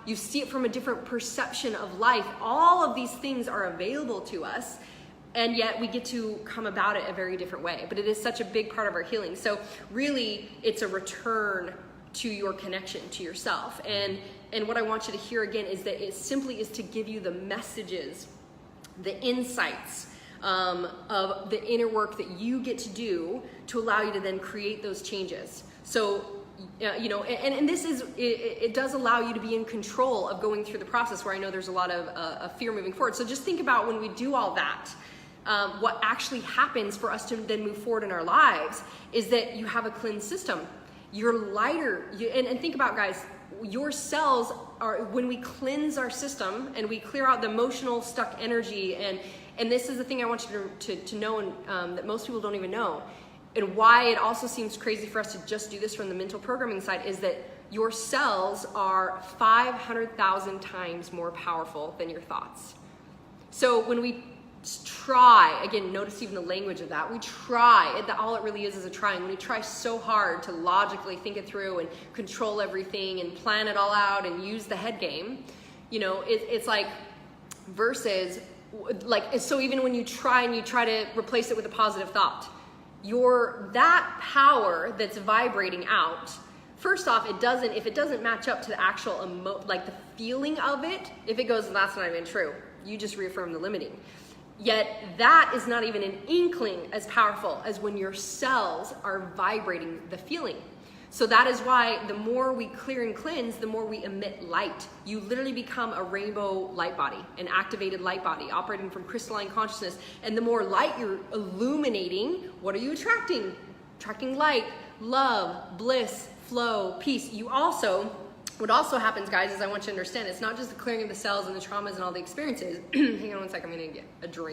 A: you see it from a different perception of life. All of these things are available to us, and yet we get to come about it a very different way. But it is such a big part of our healing. So really, it's a return to your connection to yourself. And what I want you to hear again is that it simply is to give you the messages, the insights of the inner work that you get to do to allow you to then create those changes. So, and this is, it does allow you to be in control of going through the process, where I know there's a lot of fear moving forward. So just think about when we do all that, what actually happens for us to then move forward in our lives is that you have a cleansed system. You're lighter. And think about, guys, your cells are, when we cleanse our system and we clear out the emotional stuck energy, and this is the thing I want you to know, and that most people don't even know, and why it also seems crazy for us to just do this from the mental programming side, is that your cells are 500,000 times more powerful than your thoughts. So when we try, again, notice even the language of that, we try, all it really is a trying. When we try so hard to logically think it through and control everything and plan it all out and use the head game, it's like, versus, like, so even when you try to replace it with a positive thought, that power that's vibrating out, first off, if it doesn't match up to the actual like the feeling of it, if it goes, that's not even true, you just reaffirm the limiting. Yet that is not even an inkling as powerful as when your cells are vibrating the feeling. So that is why the more we clear and cleanse, the more we emit light. You literally become a rainbow light body, an activated light body operating from crystalline consciousness. And the more light you're illuminating, what are you attracting? Attracting light, love, bliss, flow, peace. What also happens, guys, is I want you to understand, it's not just the clearing of the cells and the traumas and all the experiences. Hang on one second, I'm gonna get a drink.